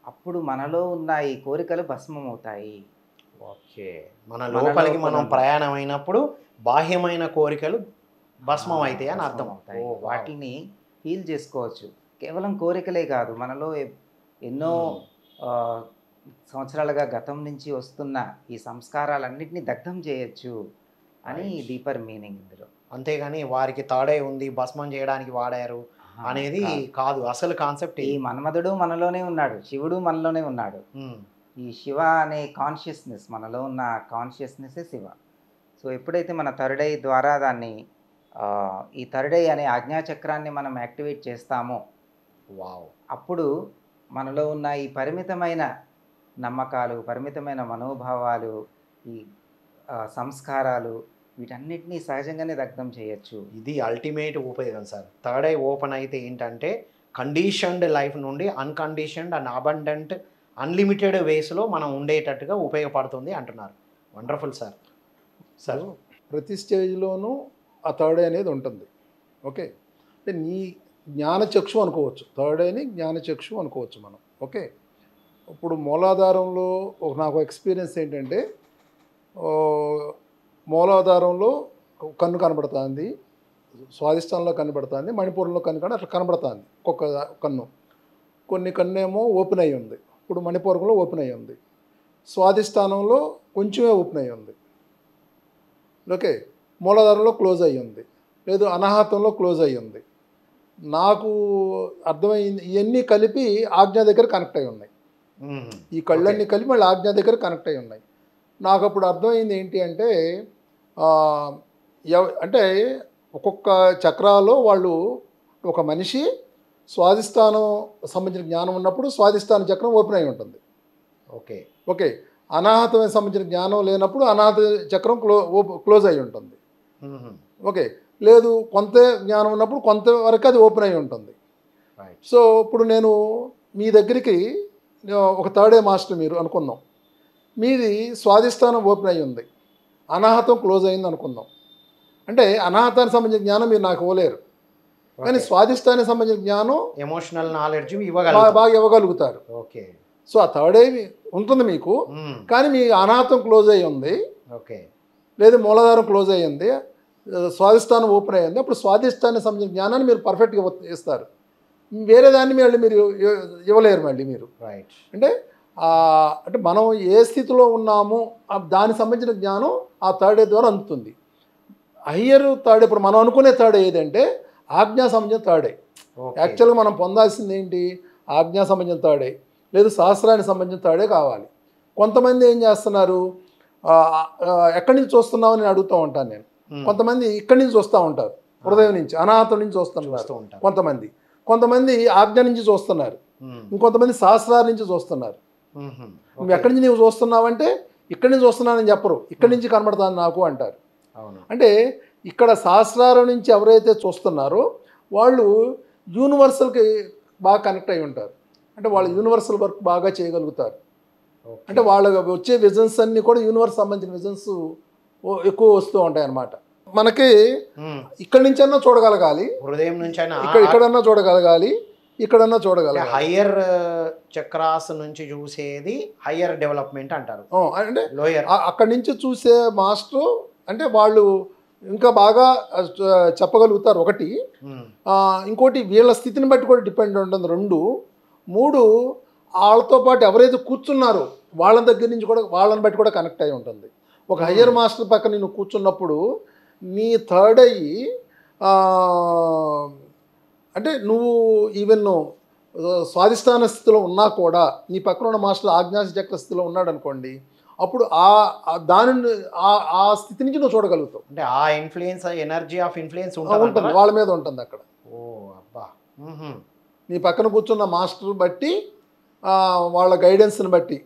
అప్పుడు మనలో ఉన్న ఈ కోరికలు భస్మం అవుతాయి. ఓకే. మన లోపలికి మనం ప్రయాణం అయినప్పుడు బాహ్యమైన కోరికలు భస్మం అవుతాయి అని అర్థం. అవుతాయి. వాటిని హీల్ చేసుకోవచ్చు. కేవలం కోరికలే కాదు, మనలో ఎన్నో సంవత్సరాలుగా గతం నుంచి వస్తున్న ఈ సంస్కారాలన్నింటినీ దగ్ధం చేయొచ్చు అని డీపర్ మీనింగ్ ఇందులో. అంతేగాని వారికి తాడే ఉంది భస్మం చేయడానికి వాడారు అనేది కాదు అసలు కాన్సెప్ట్. ఈ మన్మధుడు మనలోనే ఉన్నాడు, శివుడు మనలోనే ఉన్నాడు. ఈ శివ అనే కాన్షియస్నెస్, మనలో ఉన్న కాన్షియస్నెస్సే శివ. సో ఎప్పుడైతే మన థర్డ్ ఐ ద్వారా దాన్ని ఈ థర్డ్ ఐ అనే ఆజ్ఞాచక్రాన్ని మనం యాక్టివేట్ చేస్తామో, వావ్, అప్పుడు మనలో ఉన్న ఈ పరిమితమైన నమ్మకాలు, పరిమితమైన మనోభావాలు, ఈ సంస్కారాలు, వీటన్నిటినీ సహజంగానే దగ్ధం చేయొచ్చు. ఇది అల్టిమేట్ ఉపయోగం సార్. థర్డ్ ఐ ఓపెన్ అయితే ఏంటంటే కండిషన్డ్ లైఫ్ నుండి అన్కండిషన్డ్ అండ్ అబండెంట్ అన్లిమిటెడ్ వేస్లో మనం ఉండేటట్టుగా ఉపయోగపడుతుంది అంటున్నారు. Wonderful sir. సార్ ప్రతి స్టేజ్లోనూ ఆ థర్డ్ ఐ అనేది ఉంటుంది. ఓకే, అంటే నీ జ్ఞానచక్షు అనుకోవచ్చు, థర్డ్ ఐని జ్ఞానచక్షు అనుకోవచ్చు మనం. ఓకే, ఇప్పుడు మూలాధారంలో నాకు ఎక్స్పీరియన్స్ ఏంటంటే, మూలాధారంలో కన్ను కనబడుతుంది, స్వాదిష్టానంలో కనబడుతుంది, మణిపూర్లో కన్ను అట్లా కనబడుతుంది. ఒక్కొక్క కన్ను, కొన్ని కన్నేమో ఓపెన్ అయ్యి ఉంది. ఇప్పుడు మణిపూర్లో ఓపెన్ అయ్యి ఉంది, స్వాదిష్టానంలో కొంచెమే ఓపెన్ అయ్యి ఉంది. ఓకే, మూలాధారంలో క్లోజ్ అయ్యి ఉంది, లేదు అనాహతంలో క్లోజ్ అయ్యి ఉంది. నాకు అర్థమైంది ఇవన్నీ కలిపి ఆజ్ఞ దగ్గర కనెక్ట్ అయి ఉన్నాయి. ఈ కళ్ళన్నీ కలిపి మళ్ళీ ఆజ్ఞ దగ్గర కనెక్ట్ అయి ఉన్నాయి. నాకు అప్పుడు అర్థమైంది ఏంటి అంటే, అంటే ఒక్కొక్క చక్రాలో వాళ్ళు, ఒక మనిషి స్వాదిష్టానం సంబంధించిన జ్ఞానం ఉన్నప్పుడు స్వాదిష్టాన చక్రం ఓపెన్ అయి ఉంటుంది. ఓకే ఓకే, అనాహతమైన సంబంధించిన జ్ఞానం లేనప్పుడు అనాహత చక్రం క్లోజ్ అయి ఉంటుంది. ఓకే, లేదు కొంత జ్ఞానం ఉన్నప్పుడు కొంతవరకు అది ఓపెన్ అయి ఉంటుంది. సో ఇప్పుడు నేను మీ దగ్గరికి ఒక థర్డ్ ఏ మాస్టర్ మీరు అనుకుందాం, మీది స్వాధిష్టానం ఓపెన్ అయ్యి ఉంది, అనాహతం క్లోజ్ అయింది అనుకుందాం. అంటే అనాహతానికి సంబంధించిన జ్ఞానం మీరు నాకు ఇవ్వలేరు, కానీ స్వాధిష్టానికి సంబంధించిన జ్ఞానం ఎమోషనల్ నాలెడ్జ్ బాగా ఇవ్వగలుగుతారు. ఓకే. సో ఆ థర్డ్ ఏ ఉంటుంది మీకు, కానీ మీ అనాహతం క్లోజ్ అయ్యి ఉంది, ఓకే, లేదా మూలాధారం క్లోజ్ అయ్యింది, స్వాధిష్టానం ఓపెన్ అయ్యింది. అప్పుడు స్వాధిష్టానికి సంబంధించిన జ్ఞానాన్ని మీరు పర్ఫెక్ట్గా ఇస్తారు. వేరే దాన్ని మళ్ళీ మీరు ఇవ్వలేరు మళ్ళీ మీరు. రైట్. అంటే అంటే మనం ఏ స్థితిలో ఉన్నాము దానికి సంబంధించిన జ్ఞానం ఆ థర్డ్ ఏ ద్వారా అందుతుంది. హయ్యర్ థర్డ్, ఇప్పుడు మనం అనుకునే థర్డ్ ఏదంటే ఆజ్ఞా సంబంధించిన థర్డ్ ఏ. యాక్చువల్గా మనం పొందాల్సింది ఏంటి? ఆజ్ఞా సంబంధించిన థర్డ్ ఏ, లేదు శాస్త్రానికి సంబంధించిన థర్డ్ ఏ కావాలి. కొంతమంది ఏం చేస్తున్నారు, ఎక్కడి నుంచి చూస్తున్నావు అని అడుగుతూ ఉంటాను నేను. కొంతమంది ఇక్కడి నుంచి చూస్తూ ఉంటారు, హృదయం నుంచి, అనాహతం నుంచి చూస్తున్నారు కొంతమంది ఆజ్ఞ నుంచి చూస్తున్నారు, ఇంకొంతమంది శాస్త్రాల నుంచి చూస్తున్నారు. నువ్వు ఎక్కడి నుంచి నువ్వు చూస్తున్నావంటే ఇక్కడి నుంచి చూస్తున్నానని చెప్పరు, ఇక్కడి నుంచి కనబడతాను నాకు అంటారు. అంటే ఇక్కడ శాస్త్రాల నుంచి ఎవరైతే చూస్తున్నారో వాళ్ళు యూనివర్సల్కి బాగా కనెక్ట్ అయి ఉంటారు. అంటే వాళ్ళు యూనివర్సల్ వర్క్ బాగా చేయగలుగుతారు. అంటే వాళ్ళకి వచ్చే విజన్స్ అన్నీ కూడా యూనివర్స్ సంబంధించిన విజన్స్ ఎక్కువ వస్తూ ఉంటాయి అన్నమాట. మనకి ఇక్కడి నుంచన్నా చూడగలగాలి, హృదయం నుంచి ఇక్కడన్నా చూడగలగాలి, ఇక్కడన్నా చూడగలగాలి. హయ్యర్ చక్రాస్ నుంచి చూసేది హయ్యర్ డెవలప్మెంట్ అంటారు. అంటే అక్కడి నుంచి చూసే మాస్టర్ అంటే వాళ్ళు ఇంకా బాగా చెప్పగలుగుతారు ఒకటి. ఇంకోటి వీళ్ళ స్థితిని బట్టి కూడా డిపెండ్ ఉంటుంది. 2, 3 వాళ్ళతో పాటు ఎవరైతే కూర్చున్నారో వాళ్ళ దగ్గర నుంచి కూడా వాళ్ళని బట్టి కూడా కనెక్ట్ అయి ఉంటుంది. ఒక హయ్యర్ మాస్టర్ పక్కన నేను కూర్చున్నప్పుడు నీ థర్డ్ అయ్యి అంటే నువ్వు ఈవెన్ స్వాధిష్టాన స్థితిలో ఉన్నా కూడా నీ పక్కన ఉన్న మాస్టర్ ఆజ్ఞాచక్ర స్థితిలో ఉన్నాడు అనుకోండి, అప్పుడు దాని ఆ స్థితి నుంచి నువ్వు చూడగలుగుతావు. అంటే ఆ ఇన్ఫ్లుయెన్స్, ఎనర్జీ ఆఫ్ ఇన్ఫ్లుయెన్స్ ఉంటుంది వాళ్ళ మీద ఉంటుంది అక్కడ. ఓ అబ్బా. నీ పక్కన కూర్చున్న మాస్టర్ బట్టి వాళ్ళ గైడెన్స్ని బట్టి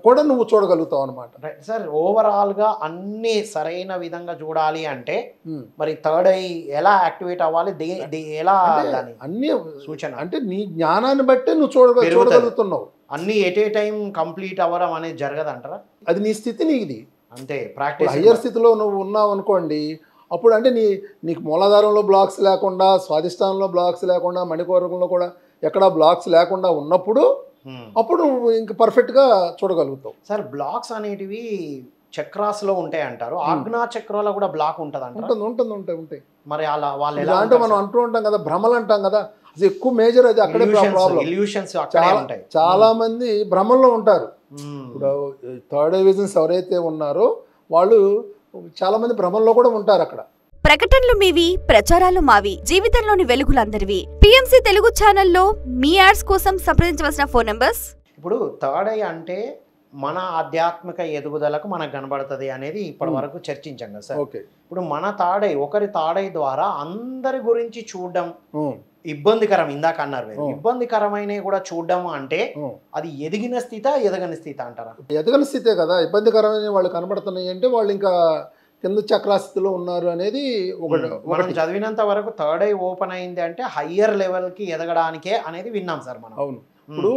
కూడా నువ్వు చూడగలుగుతావు అనమాట. సార్, ఓవరాల్గా అన్ని సరైన విధంగా చూడాలి అంటే మరి థర్డ్ ఐ ఎలా యాక్టివేట్ అవ్వాలి, ఎలా అన్ని సూచన అంటే నీ జ్ఞానాన్ని బట్టే నువ్వు చూడగలుగుతున్నావు. అన్ని ఎట్ ఏ టైం కంప్లీట్ అవ్వడం అనేది జరగదంటారా? అది నీ స్థితి, నీది అంతే. ప్రాక్టీస్ హయ్యర్ స్థితిలో నువ్వు ఉన్నావు అనుకోండి, అప్పుడు అంటే నీకు మూలాధారంలో బ్లాక్స్ లేకుండా, స్వాధిష్టానంలో బ్లాక్స్ లేకుండా, మణిపూరకంలో కూడా ఎక్కడా బ్లాక్స్ లేకుండా ఉన్నప్పుడు అప్పుడు నువ్వు ఇంకా పర్ఫెక్ట్గా చూడగలుగుతావు. సార్, బ్లాక్స్ అనేటివి చక్రాస్లో ఉంటాయి అంటారు, ఆజ్ఞా చక్రాలో కూడా బ్లాక్ ఉంటుంది అంట. ఉంటాయి. మరి అలా వాళ్ళు ఎలా అంటే మనం అంటూ ఉంటాం కదా, భ్రమలు అంటాం కదా, అది ఎక్కువ మేజర్, అది అక్కడే ప్రాబ్లం. చాలా మంది భ్రమంలో ఉంటారు. ఇప్పుడు థర్డ్ ఐ విజన్స్ ఎవరైతే ఉన్నారో వాళ్ళు చాలా మంది భ్రమంలో కూడా ఉంటారు అక్కడ. ప్రకటనలు మీవి, ప్రచారాలు మావి, జీవితంలోని వెలుగులందరివి. పిఎంసి తెలుగు ఛానల్లో మీ యాడ్స్ కోసం సంప్రదించవలసిన ఫోన్ నంబర్స్. ఇప్పుడు థర్డ్ ఐ అంటే మన ఆధ్యాత్మిక ఎదుగుదలకు మనకు కనబడుతుంది అనేది ఇప్పటి వరకు చర్చించాం కదా సార్. ఇప్పుడు మన థర్డ్ ఐ, ఒకరి థర్డ్ ఐ ద్వారా అందరి గురించి చూడడం ఇబ్బందికరం. ఇందాక అన్నారు మీరు, ఇబ్బందికరమైన కూడా చూడడం అంటే అది ఎదిగిన స్థితి, ఎదగని స్థితి అంటారా? ఎదగని స్థితే కదా. ఇబ్బందికరమైన వాళ్ళు కనబడుతున్నాయి అంటే వాళ్ళు ఇంకా కింద చక్రాస్థితిలో ఉన్నారు అనేది మనం చదివినంత వరకు థర్డ్ ఐ ఓపెన్ అయింది అంటే హయ్యర్ లెవెల్కి ఎదగడానికే అనేది విన్నాం సార్ మనం. అవును. ఇప్పుడు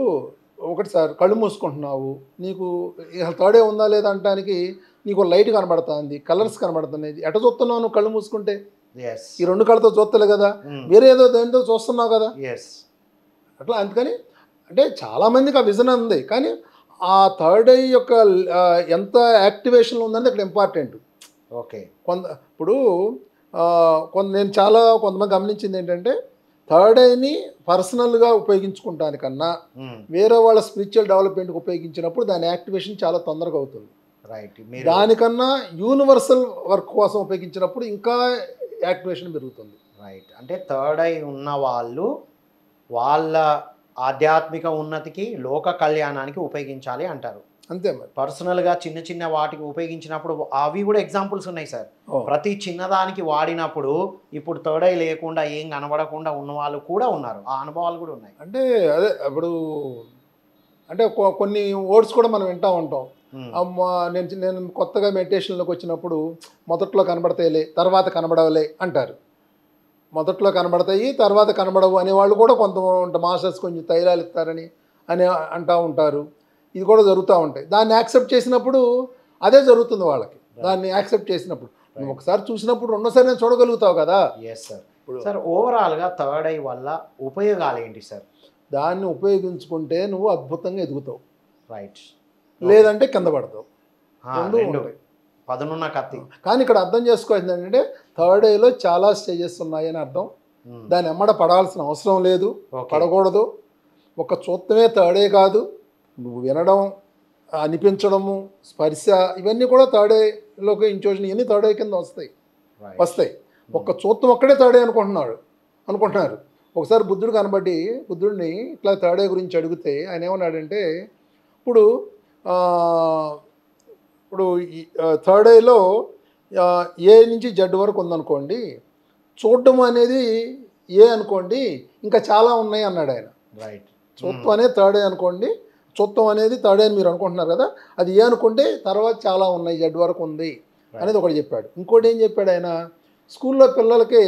ఒకటి సార్, కళ్ళు మూసుకుంటున్నావు, నీకు థర్డ్ ఐ ఉందా లేదా అంటానికి నీకు లైట్ కనబడుతుంది, కలర్స్ కనబడుతున్నాయి. ఎట చూస్తున్నావు నువ్వు కళ్ళు మూసుకుంటే? ఈ 2 కళ్ళతో చూస్తలే కదా, వేరే ఏదో దేనితో చూస్తున్నావు కదా. అట్లా అందుకని అంటే చాలామందికి ఆ విజన్ ఉంది, కానీ ఆ థర్డ్ ఐ యొక్క ఎంత యాక్టివేషన్లో ఉందంటే ఇక్కడ ఇంపార్టెంట్. ఓకే. ఇప్పుడు నేను కొంతమంది గమనించింది ఏంటంటే థర్డ్ ఐని పర్సనల్గా ఉపయోగించుకుంటానికన్నా వేరే వాళ్ళ స్పిరిచువల్ డెవలప్మెంట్కి ఉపయోగించినప్పుడు దాని యాక్టివేషన్ చాలా తొందరగా అవుతుంది. దానికన్నా యూనివర్సల్ వర్క్ కోసం ఉపయోగించినప్పుడు ఇంకా యాక్టివేషన్ పెరుగుతుంది. రైట్. అంటే థర్డ్ ఐ ఉన్న వాళ్ళు వాళ్ళ ఆధ్యాత్మిక ఉన్నతికి, లోక కళ్యాణానికి ఉపయోగించాలి అంటారు. అంతే. మరి పర్సనల్గా చిన్న చిన్న వాటికి ఉపయోగించినప్పుడు అవి కూడా ఎగ్జాంపుల్స్ ఉన్నాయి సార్. ప్రతి చిన్నదానికి వాడినప్పుడు ఇప్పుడు థర్డ్ ఐ లేకుండా ఏం కనబడకుండా ఉన్న వాళ్ళు కూడా ఉన్నారు, ఆ అనుభవాలు కూడా ఉన్నాయి. అంటే అదే ఇప్పుడు అంటే కొన్ని వర్డ్స్ కూడా మనం వింటూ ఉంటాం. నేను కొత్తగా మెడిటేషన్లోకి వచ్చినప్పుడు మొదట్లో కనబడతాయిలే, తర్వాత కనబడవలే అంటారు. మొదట్లో కనబడతాయి, తర్వాత కనబడవు అనేవాళ్ళు కూడా కొంత మాస్టర్స్ కొంచెం తైలాలు ఇస్తారని అంటూ ఉంటారు. ఇది కూడా జరుగుతూ ఉంటాయి. దాన్ని యాక్సెప్ట్ చేసినప్పుడు అదే జరుగుతుంది వాళ్ళకి. దాన్ని యాక్సెప్ట్ చేసినప్పుడు నువ్వు ఒకసారి చూసినప్పుడు రెండోసారి నేను చూడగలుగుతావు కదా. Yes sir. సార్ ఓవరాల్గా థర్డ్ ఐ వల్ల ఉపయోగాలు ఏంటి సార్? దాన్ని ఉపయోగించుకుంటే నువ్వు అద్భుతంగా ఎదుగుతావు, రైట్, లేదంటే కింద పడతావు. రెండు ఉంటాయి. పదునున్న కత్తి. కానీ ఇక్కడ అర్థం చేసుకోవాల్సింది ఏంటంటే థర్డ్ ఐలో చాలా స్టేజెస్ ఉన్నాయని అర్థం. దాని ఎమ్మడ పడాల్సిన అవసరం లేదు, పడకూడదు. ఒక చూత్తమే థర్డ్ ఐ కాదు, నువ్వు వినడం, అనిపించడము, స్పర్శ, ఇవన్నీ కూడా థర్డ్ ఐలోకి ఇంట్యూషన్, ఇవన్నీ థర్డ్ ఐ కింద వస్తాయి. ఒక్క చూత్తం ఒక్కడే థర్డ్ ఐ అనుకుంటున్నారు. ఒకసారి బుద్ధుడు కనబడి బుద్ధుడిని ఇట్లా థర్డ్ ఐ గురించి అడిగితే ఆయన ఏమన్నాడంటే, ఇప్పుడు థర్డ్ ఐలో ఏ నుంచి జెడ్ వరకు ఉందనుకోండి, చూడడం అనేది ఏ అనుకోండి, ఇంకా చాలా ఉన్నాయి అన్నాడు ఆయన. రైట్. చూత్తం అనేది థర్డ్ ఐ అనుకోండి, చూత్తం అనేది థర్డ్ ఐ అని మీరు అనుకుంటున్నారు కదా, అది ఏ అనుకుంటే తర్వాత చాలా ఉన్నాయి, జెడ్ వరకు ఉంది అనేది ఒకటి చెప్పాడు. ఇంకోటి ఏం చెప్పాడు ఆయన, స్కూల్లో పిల్లలకి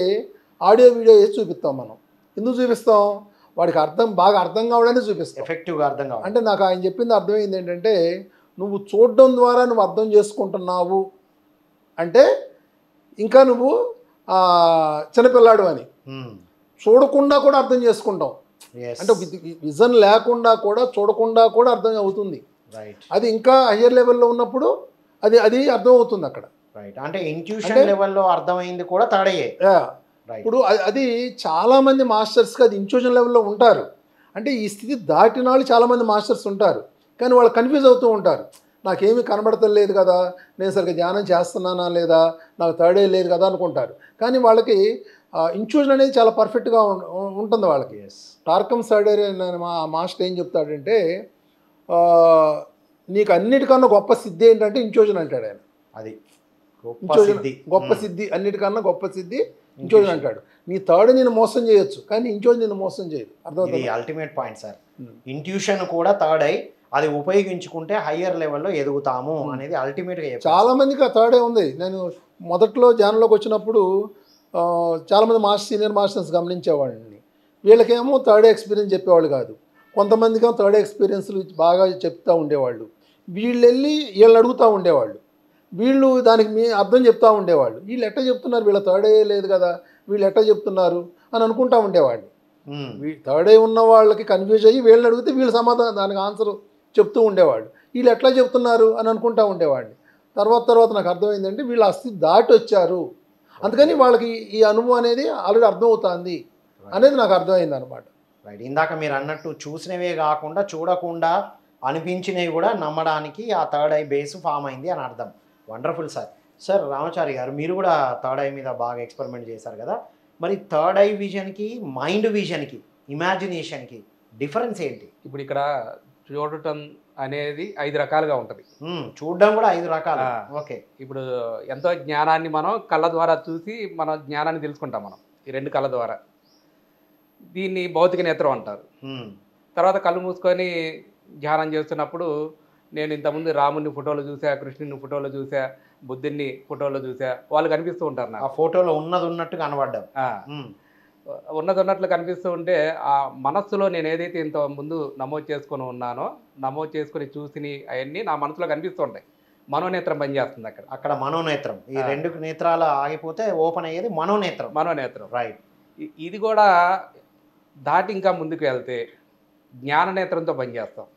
ఆడియో వీడియో వేసి చూపిస్తాం. మనం ఎందుకు చూపిస్తాం? వాడికి బాగా అర్థం కావడానికి చూపిస్తాం, ఎఫెక్టివ్గా అర్థం కావాలి. అంటే నాకు ఆయన చెప్పింది అర్థమైంది ఏంటంటే, నువ్వు చూడడం ద్వారా నువ్వు అర్థం చేసుకుంటున్నావు అంటే ఇంకా నువ్వు చిన్నపిల్లాడు అని. చూడకుండా కూడా అర్థం చేసుకుంటాం, అంటే విజన్ లేకుండా కూడా చూడకుండా కూడా అర్థం అవుతుంది. అది ఇంకా హయ్యర్ లెవెల్లో ఉన్నప్పుడు అది అర్థం అవుతుంది అక్కడ. రైట్. అంటే ఇంట్యూషన్ లెవెల్లో అర్థమైంది కూడా థర్డ్ ఐ. ఇప్పుడు అది చాలామంది మాస్టర్స్కి అది ఇంట్యూషన్ లెవెల్లో ఉంటారు. అంటే ఈ స్థితి దాటిన వాళ్ళు చాలామంది మాస్టర్స్ ఉంటారు, కానీ వాళ్ళు కన్ఫ్యూజ్ అవుతూ ఉంటారు. నాకేమీ కనబడతలేదు కదా, నేను సరిగ్గా ధ్యానం చేస్తున్నానా లేదా, నాకు థర్డ్ ఐ లేదు కదా అనుకుంటారు. కానీ వాళ్ళకి ఇంట్యూషన్ అనేది చాలా పర్ఫెక్ట్గా ఉంటుంది వాళ్ళకి. టార్కమ్ సైడర్ మా మాస్టర్ ఏం చెప్తాడంటే, నీకు అన్నిటికన్నా గొప్ప సిద్ధి ఏంటంటే ఇంట్యూషన్ అంటాడు ఆయన. అది గొప్ప సిద్ధి, అన్నిటికన్నా గొప్ప సిద్ధి ఇంట్యూషన్ అంటాడు. నీ థర్డ్ నేను మోసం చేయొచ్చు, కానీ ఇంట్యూషన్ నేను మోసం చేయదు. అర్థమవుతుంది? Ultimate point sir. ఇంట్యూషన్ కూడా థర్డ్ ఐ, అది ఉపయోగించుకుంటే హయ్యర్ లెవెల్లో ఎదుగుతాము అనేది అల్టిమేట్గా. చాలా మందికి ఆ థర్డ్ ఐ ఉంది. నేను మొదట్లో ధ్యానంలోకి వచ్చినప్పుడు చాలామంది సీనియర్ మాస్టర్స్ గమనించేవాడిని. వీళ్ళకేమో థర్డ్ ఐ ఎక్స్పీరియన్స్ చెప్పేవాళ్ళు కాదు, కొంతమందికి థర్డ్ ఐ ఎక్స్పీరియన్స్లు బాగా చెప్తూ ఉండేవాళ్ళు. వీళ్ళని అడుగుతూ ఉండేవాళ్ళు, వీళ్ళు దానికి అర్థం చెప్తూ ఉండేవాళ్ళు. వీళ్ళు ఎట్లా చెప్తున్నారు, వీళ్ళ థర్డ్ ఐ లేదు కదా, వీళ్ళు ఎట్లా చెప్తున్నారు అని అనుకుంటూ ఉండేవాడిని. థర్డ్ ఐ ఉన్న వాళ్ళకి కన్ఫ్యూజ్ అయ్యి వీళ్ళని అడిగితే వీళ్ళు సమాధానం దానికి ఆన్సర్ చెప్తూ ఉండేవాళ్ళు. వీళ్ళు ఎట్లా చెప్తున్నారు అని అనుకుంటూ ఉండేవాడిని. తర్వాత నాకు అర్థమైందంటే వీళ్ళు ఆ స్థితి దాటి వచ్చారు, అందుకని వాళ్ళకి ఈ అనుభవం అనేది ఆల్రెడీ అర్థమవుతుంది అనేది నాకు అర్థమైంది అనమాట. రైట్. ఇందాక మీరు అన్నట్టు చూసినవే కాకుండా చూడకుండా అనిపించినవి కూడా నమ్మడానికి ఆ థర్డ్ ఐ బేస్ ఫామ్ అయింది అని అర్థం. Wonderful sir. సార్ రామాచారి గారు, మీరు కూడా థర్డ్ ఐ మీద బాగా ఎక్స్పెరిమెంట్ చేశారు కదా, మరి థర్డ్ ఐ విజన్కి, మైండ్ విజన్కి, ఇమాజినేషన్కి డిఫరెన్స్ ఏంటి? ఇప్పుడు ఇక్కడ చూడటం అనేది 5 రకాలుగా ఉంటుంది. చూడడం కూడా 5 రకాలు. ఓకే. ఇప్పుడు ఎంతో జ్ఞానాన్ని మనం కళ్ళ ద్వారా చూసి మన జ్ఞానాన్ని తెలుసుకుంటాం మనం, ఈ 2 కళ్ళ ద్వారా. దీన్ని భౌతిక నేత్రం అంటారు. తర్వాత కళ్ళు మూసుకొని ధ్యానం చేస్తున్నప్పుడు నేను ఇంతకుముందు రాముని ఫోటోలు చూసా, కృష్ణుని ఫోటోలు చూసా, బుద్ధుని ఫోటోలో చూసా, వాళ్ళు కనిపిస్తూ ఉంటారు నాకు. ఆ ఫోటోలో ఉన్నట్టు కనబడ్డాం. ఉన్నట్లు కనిపిస్తూ ఉంటే ఆ మనస్సులో నేను ఏదైతే ఇంత ముందు నమోదు చేసుకొని చూసిని అవన్నీ నా మనసులో కనిపిస్తూ ఉంటాయి. మనోనేత్రం పనిచేస్తుంది అక్కడ మనోనేత్రం. ఈ 2 నేత్రాలు ఆగిపోతే ఓపెన్ అయ్యేది మనోనేత్రం. రైట్. ఇది కూడా దాటి ఇంకా ముందుకు వెళ్తే జ్ఞాననేత్రంతో పనిచేస్తాం.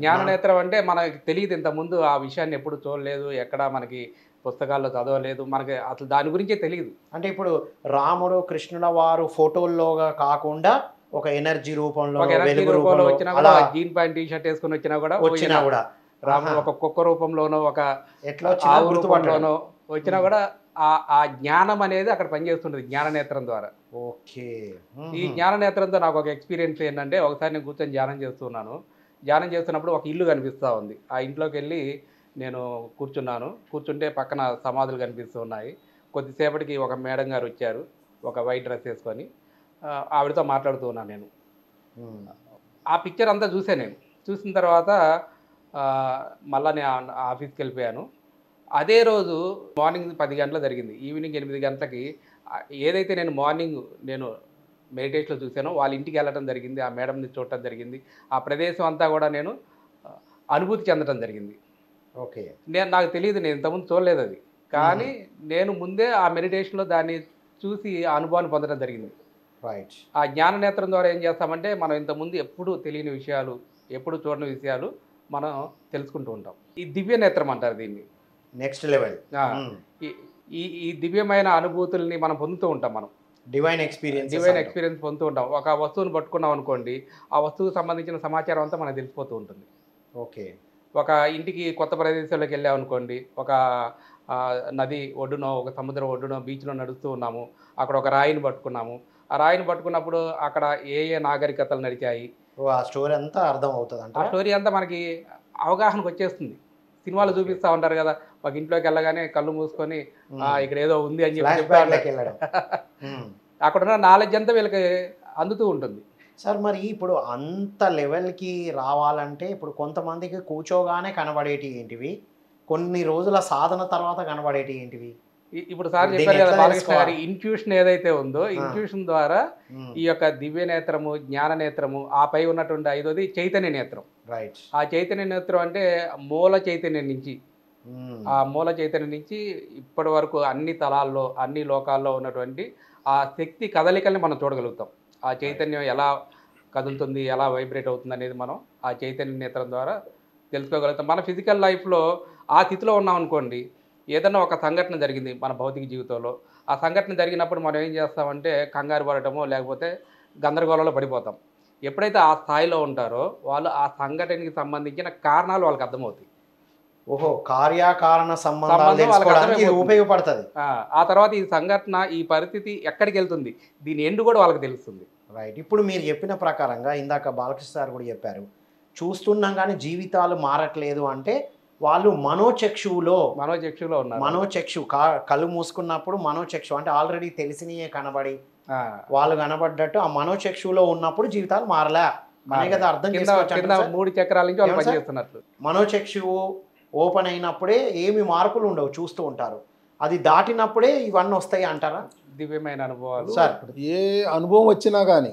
జ్ఞాననేత్రం అంటే మనకి తెలియదు, ఇంతకుముందు ఆ విషయాన్ని ఎప్పుడు చూడలేదు, ఎక్కడ మనకి పుస్తకాల్లో చదవలేదు, మనకి అసలు దాని గురించే తెలియదు. అంటే ఇప్పుడు రాముడు కృష్ణుల వారు ఫోటోల్లోగా కాకుండా ఒక ఎనర్జీ రూపంలో వచ్చినా కూడా, జీన్ ప్యాంట్ టీ షర్ట్ వేసుకుని వచ్చినా కూడా రాముడు ఒక కుక్క రూపంలోనో ఒక ఆవు రూపంలోనో వచ్చినా కూడా ఆ జ్ఞానం అనేది అక్కడ పనిచేస్తుంటుంది జ్ఞాననేత్రం ద్వారా. ఓకే. ఈ జ్ఞాననేత్రంతో నాకు ఒక ఎక్స్పీరియన్స్ ఏంటంటే, ఒకసారి నేను కూర్చొని ధ్యానం చేస్తున్నప్పుడు ఒక ఇల్లు కనిపిస్తూ ఉంది. ఆ ఇంట్లోకి వెళ్ళి నేను కూర్చుంటే పక్కన సమాధులు కనిపిస్తూ ఉన్నాయి. కొద్దిసేపటికి ఒక మేడం గారు వచ్చారు, ఒక వైట్ డ్రెస్ వేసుకొని. ఆవిడతో మాట్లాడుతూ ఉన్నాను నేను. ఆ పిక్చర్ అంతా చూసిన తర్వాత మళ్ళీ నేను ఆఫీస్కి వెళ్ళిపోయాను. అదే రోజు మార్నింగ్ 10 గంటలకు జరిగింది. ఈవినింగ్ 8 గంటలకి ఏదైతే నేను మార్నింగ్ నేను మెడిటేషన్లో చూశానో వాళ్ళ ఇంటికి వెళ్ళడం జరిగింది, ఆ మేడంని చూడటం జరిగింది, ఆ ప్రదేశం అంతా కూడా నేను అనుభూతి చెందడం జరిగింది. ఓకే. నాకు తెలియదు, నేను ఇంతకుముందు చూడలేదు అది, కానీ నేను ముందే ఆ మెడిటేషన్లో దాన్ని చూసి ఆ అనుభవాన్ని పొందడం జరిగింది. రైట్. ఆ జ్ఞాన నేత్రం ద్వారా ఏం చేస్తామంటే మనం ఇంతకుముందు ఎప్పుడు తెలియని విషయాలు, ఎప్పుడు చూడని విషయాలు మనం తెలుసుకుంటూ ఉంటాం. ఈ దివ్య నేత్రం అంటారు దీన్ని. Next level. ఈ దివ్యమైన అనుభూతుల్ని మనం పొందుతూ ఉంటాం. మనం డివైన్ ఎక్స్పీరియన్స్ పొందుతూ ఉంటాం. ఒక వస్తువుని పట్టుకున్నాం అనుకోండి, ఆ వస్తువుకు సంబంధించిన సమాచారం అంతా మనకు తెలిసిపోతూ ఉంటుంది. ఓకే. ఒక ఇంటికి కొత్త ప్రదేశంలోకి వెళ్ళాం అనుకోండి, ఒక నది ఒడ్డునో ఒక సముద్రం ఒడ్డునో బీచ్లో నడుస్తూ ఉన్నాము, అక్కడ ఒక రాయిని పట్టుకున్నాము. ఆ రాయిని పట్టుకున్నప్పుడు అక్కడ ఏ నాగరికతలు నడిచాయి, ఆ స్టోరీ అంతా అర్థం అవుతుంది. ఆ స్టోరీ అంతా మనకి అవగాహనకు వచ్చేస్తుంది. సినిమాలు చూపిస్తూ ఉంటారు కదా, ఒక ఇంట్లోకి వెళ్ళగానే కళ్ళు మూసుకొని ఇక్కడ ఏదో ఉంది అని చెప్పి అక్కడున్న నాలెడ్జ్ అంతా వీళ్ళకి అందుతూ ఉంటుంది. సార్ మరి ఇప్పుడు అంత లెవెల్కి రావాలంటే ఇప్పుడు కొంతమందికి కూర్చోగానే కనబడేటి ఏంటివి, కొన్ని రోజుల సాధన తర్వాత కనబడేటి ఏంటివి? ఇప్పుడు సార్ చెప్పారు కదా బాలకృష్ణ గారి ఇన్ట్యూషన్ ఏదైతే ఉందో, ఇన్ట్యూషన్ ద్వారా ఈ యొక్క దివ్య నేత్రము, జ్ఞాన నేత్రము, ఆ పై ఉన్నటువంటి ఐదోది చైతన్య నేత్రం. రైట్. ఆ చైతన్య నేత్రం అంటే మూల చైతన్యం నుంచి, ఆ మూల చైతన్యం నుంచి ఇప్పటి వరకు అన్ని తలాల్లో అన్ని లోకాల్లో ఉన్నటువంటి ఆ శక్తి కదలికల్ని మనం చూడగలుగుతాం. ఆ చైతన్యం ఎలా కదులుతుంది, ఎలా వైబ్రేట్ అవుతుంది అనేది మనం ఆ చైతన్య నేత్రం ద్వారా తెలుసుకోగలుగుతాం. మన ఫిజికల్ లైఫ్లో ఆ స్థితిలో ఉన్నాం అనుకోండి, ఏదన్నా ఒక సంఘటన జరిగింది మన భౌతిక జీవితంలో, ఆ సంఘటన జరిగినప్పుడు మనం ఏం చేస్తామంటే కంగారు పడటమో లేకపోతే గందరగోళంలో పడిపోతాం. ఎప్పుడైతే ఆ స్థాయిలో ఉంటారో వాళ్ళు ఆ సంఘటనకి సంబంధించిన కారణాలు వాళ్ళకి అర్థమవుతాయి. ఓహో, కార్యకారణ సంబంధాలు ఉపయోగపడుతుంది. ఆ తర్వాత ఈ సంఘటన, ఈ పరిస్థితి ఎక్కడికి వెళ్తుంది, దీని ఎండు కూడా వాళ్ళకి తెలుస్తుంది. రైట్. ఇప్పుడు మీరు చెప్పిన ప్రకారంగా ఇందాక బాలకృష్ణ సార్ కూడా చెప్పారు, చూస్తున్నాం కానీ జీవితాలు మారట్లేదు అంటే వాళ్ళు మనోచక్షువులో ఉన్నారు. మనోచక్షు కళ్ళు మూసుకున్నప్పుడు మనోచక్షు అంటే ఆల్రెడీ తెలిసినయే కనబడి వాళ్ళు కనబడ్డట్టు ఆ మనోచక్షువులో ఉన్నప్పుడు జీవితాలు మారలే అనే కదా అర్థం చేసుకోవచ్చు. 3 చక్రాల నుంచి వాళ్ళు పనిచేస్తున్నట్లు మనోచక్షువు ఓపెన్ అయినప్పుడే ఏమి మార్పులు ఉండవు, చూస్తూ ఉంటారు. అది దాటినప్పుడే ఇవన్నీ వస్తాయి అంటారా? దివ్యమైన అనుభవాలు సార్. ఏ అనుభవం వచ్చినా కానీ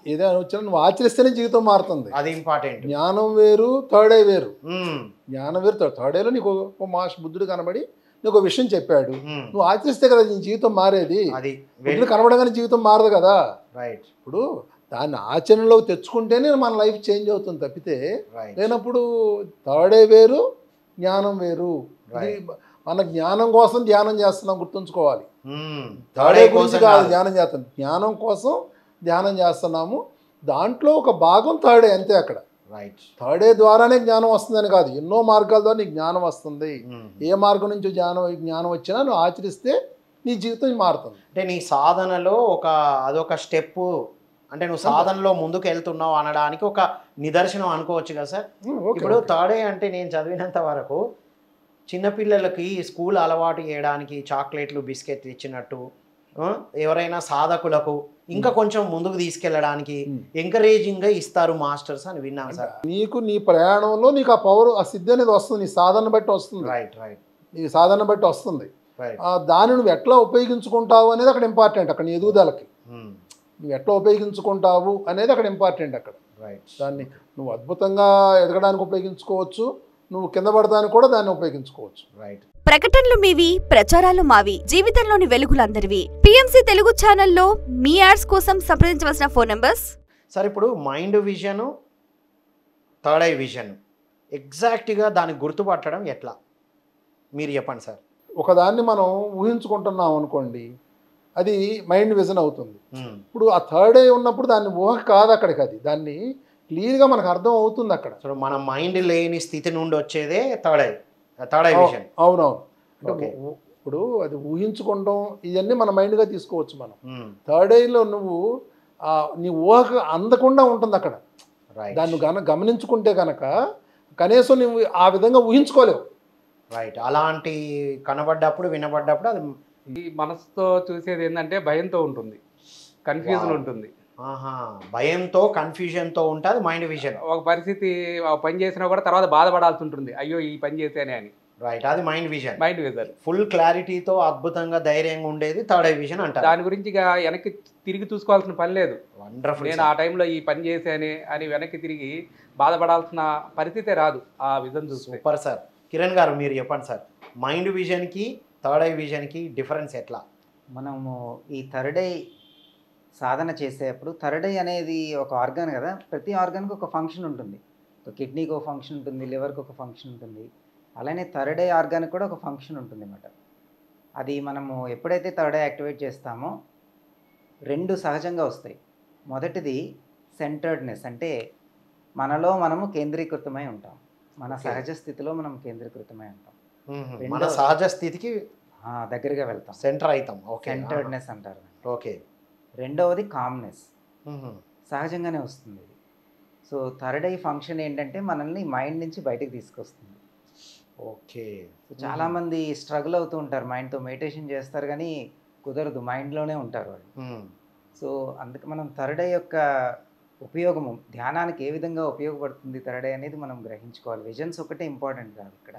ఏదైనా వచ్చినా నువ్వు ఆచరిస్తేనే జీవితం మారుతుంది. అది ఇంపార్టెంట్. జ్ఞానం వేరు, థర్డ్ ఐ వేరు. జ్ఞానం వేరు, థర్డ్ ఐలో నీకు ఒక మాస్ బుద్ధుడు కనబడి నీకు ఒక విషయం చెప్పాడు, నువ్వు ఆచరిస్తే కదా నీ జీవితం మారేది. బుద్ధుడు కనబడగానే జీవితం మారదు కదా. రైట్. ఇప్పుడు దాన్ని ఆచరణలో తెచ్చుకుంటేనే మన లైఫ్ చేంజ్ అవుతుంది తప్పితే లేనప్పుడు థర్డ్ ఐ వేరు, జ్ఞానం వేరు. మన జ్ఞానం కోసం ధ్యానం చేస్తున్నాం, గుర్తుంచుకోవాలి. థర్డ్ ఐ గురించి కాదు ధ్యానం చేస్తాం, జ్ఞానం కోసం ధ్యానం చేస్తున్నాము. దాంట్లో ఒక భాగం థర్డ్ ఐ, అంతే. అక్కడ రైట్. థర్డ్ ఐ ద్వారానే జ్ఞానం వస్తుందని కాదు, ఎన్నో మార్గాల ద్వారా నీకు జ్ఞానం వస్తుంది. ఏ మార్గం నుంచి జ్ఞానం వచ్చినా నువ్వు ఆచరిస్తే నీ జీవితం మారుతుంది. అంటే నీ సాధనలో అదొక స్టెప్, అంటే నువ్వు సాధనలో ముందుకు వెళ్తున్నావు అనడానికి ఒక నిదర్శనం అనుకోవచ్చు కదా సార్. ఇప్పుడు థర్డ్ ఐ అంటే నేను చదివినంత వరకు చిన్నపిల్లలకి స్కూల్ అలవాటు చేయడానికి చాక్లెట్లు బిస్కెట్లు ఇచ్చినట్టు, ఎవరైనా సాధకులకు ఇంకా కొంచెం ముందుకు తీసుకెళ్ళడానికి ఎంకరేజింగ్గా ఇస్తారు మాస్టర్స్ అని విన్నాను సార్. నీకు నీ ప్రయాణంలో నీకు ఆ పవర్, ఆ సిద్ధి అనేది వస్తుంది, నీ సాధన బట్టి వస్తుంది. రైట్. రైట్. నీ సాధన బట్టి వస్తుంది. దాన్ని నువ్వు ఎట్లా ఉపయోగించుకుంటావు అనేది అక్కడ ఇంపార్టెంట్. అక్కడ నీ ఎదుగుదలకి నువ్వు ఎట్లా ఉపయోగించుకుంటావు అనేది అక్కడ ఇంపార్టెంట్. అక్కడ దాన్ని నువ్వు అద్భుతంగా ఎదగడానికి ఉపయోగించుకోవచ్చు, నువ్వు కింద పడడానికి కూడా దాన్ని ఉపయోగించుకోవచ్చు. రైట్. ప్రకటనలు మీవి, ప్రచారాలు మావి, జీవితంలోని వెలుగులందరివి. పిఎంసి తెలుగు ఛానల్లో మీ యాడ్స్ కోసం సంప్రదించవలసిన ఫోన్ నంబర్స్. సార్ ఇప్పుడు mind vision, third eye vision ఎగ్జాక్ట్గా దాన్ని గుర్తుపట్టడం ఎట్లా మీరు చెప్పండి సార్. ఒకదాన్ని మనం ఊహించుకుంటున్నాం అనుకోండి, అది మైండ్ విజన్ అవుతుంది. ఇప్పుడు ఆ థర్డ్ ఐ ఉన్నప్పుడు దాన్ని ఊహ కాదు అక్కడికి, అది దాన్ని క్లియర్గా మనకు అర్థం అవుతుంది అక్కడ. సో మన మైండ్ లేని స్థితి నుండి వచ్చేదే థర్డ్ ఐ విజన్. అవునవును. అంటే ఇప్పుడు అది ఊహించుకుంటాం, ఇవన్నీ మన మైండ్గా తీసుకోవచ్చు మనం. థర్డ్ ఐలో నువ్వు నీ ఊహకు అందకుండా ఉంటుంది అక్కడ. దాన్ని గమనించుకుంటే కనుక కనీసం నువ్వు ఆ విధంగా ఊహించుకోలేవు. రైట్. అలాంటి కనబడ్డప్పుడు వినబడ్డప్పుడు అది ఈ మనసుతో చూసేది ఏంటంటే భయంతో ఉంటుంది, కన్ఫ్యూజన్ ఉంటుంది. భయంతో కన్ఫ్యూజన్తో ఉంటుంది మైండ్ విజన్. ఒక పరిస్థితి పని చేసినా కూడా తర్వాత బాధపడాల్సి ఉంటుంది, అయ్యో ఈ పని చేసేనే అని. రైట్, అది mind vision. Mind vision. Full క్లారిటీతో అద్భుతంగా ధైర్యంగా ఉండేది థర్డ్ ఐ విజన్ అంటారు. దాని గురించి ఇక వెనక్కి తిరిగి చూసుకోవాల్సిన పని లేదు. వండర్ఫుల్. నేను ఆ టైంలో ఈ పని చేశానే అని వెనక్కి తిరిగి బాధపడాల్సిన పరిస్థితే రాదు ఆ విజన్ చూస్తే. Super sir. కిరణ్ గారు మీరు చెప్పండి సార్, మైండ్ విజన్కి థర్డ్ ఐ విజన్కి డిఫరెన్స్ ఎట్లా? మనము ఈ థర్డ్ ఐ సాధన చేసేటప్పుడు, థర్డ్ ఐ అనేది ఒక ఆర్గాన్ కదా, ప్రతి ఆర్గాన్కి ఒక ఫంక్షన్ ఉంటుంది. కిడ్నీకి ఒక ఫంక్షన్ ఉంటుంది, లివర్కి ఒక ఫంక్షన్ ఉంటుంది, అలానే థర్డ్ ఐ ఆర్గాన్కి కూడా ఒక ఫంక్షన్ ఉంటుంది అన్నమాట. అది మనము ఎప్పుడైతే థర్డ్ ఐ యాక్టివేట్ చేస్తామో 2 సహజంగా వస్తాయి. మొదటిది సెంటర్డ్నెస్, అంటే మనలో మనము కేంద్రీకృతమై ఉంటాం, మన సహజ స్థితిలో మనం కేంద్రీకృతమై ఉంటాం, మన సహజ స్థితికి దగ్గరగా వెళ్తాం, సెంటర్ అవుతాం. సెంటర్డ్నెస్ అంటారు. ఓకే. రెండవది కామ్నెస్, సహజంగానే వస్తుంది ఇది. సో థర్డ్ ఐ ఫంక్షన్ ఏంటంటే మనల్ని మైండ్ నుంచి బయటకు తీసుకొస్తుంది. ఓకే. చాలామంది స్ట్రగుల్ అవుతూ ఉంటారు, మైండ్తో మెడిటేషన్ చేస్తారు కానీ కుదరదు, మైండ్లోనే ఉంటారు వాళ్ళు. సో అందుకే మనం థర్డ్ ఐ యొక్క ఉపయోగము, ధ్యానానికి ఏ విధంగా ఉపయోగపడుతుంది థర్డ్ ఐ అనేది మనం గ్రహించుకోవాలి. విజన్స్ ఒకటే ఇంపార్టెంట్ కాదు, ఇక్కడ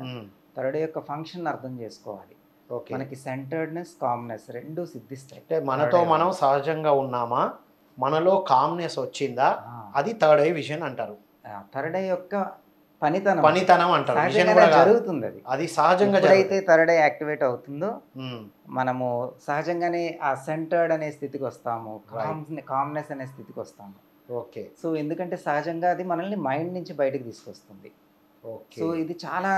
థర్డ్ ఐ యొక్క ఫంక్షన్ అర్థం చేసుకోవాలి. మనకి సెంటర్డ్నెస్, కామ్నెస్ 2 సిద్ధిస్తాయి. అంటే మనతో మనం సహజంగా ఉన్నామా, మనలో కామ్నెస్ వచ్చిందా, అది థర్డ్ ఐ విజన్ అంటారు. థర్డ్ ఐ యొక్క పనితనం అంటారు. జరుగుతుంది అది సహజంగా. ఎప్పుడైతే థర్డ్ ఐ యాక్టివేట్ అవుతుందో మనము సహజంగానే ఆ సెంటర్డ్ అనే స్థితికి వస్తాము, కామ్నెస్ అనే స్థితికి వస్తాము. ఓకే. సో ఎందుకంటే సహజంగా అది మనల్ని మైండ్ నుంచి బయటకు తీసుకొస్తుంది. సో ఇది చాలా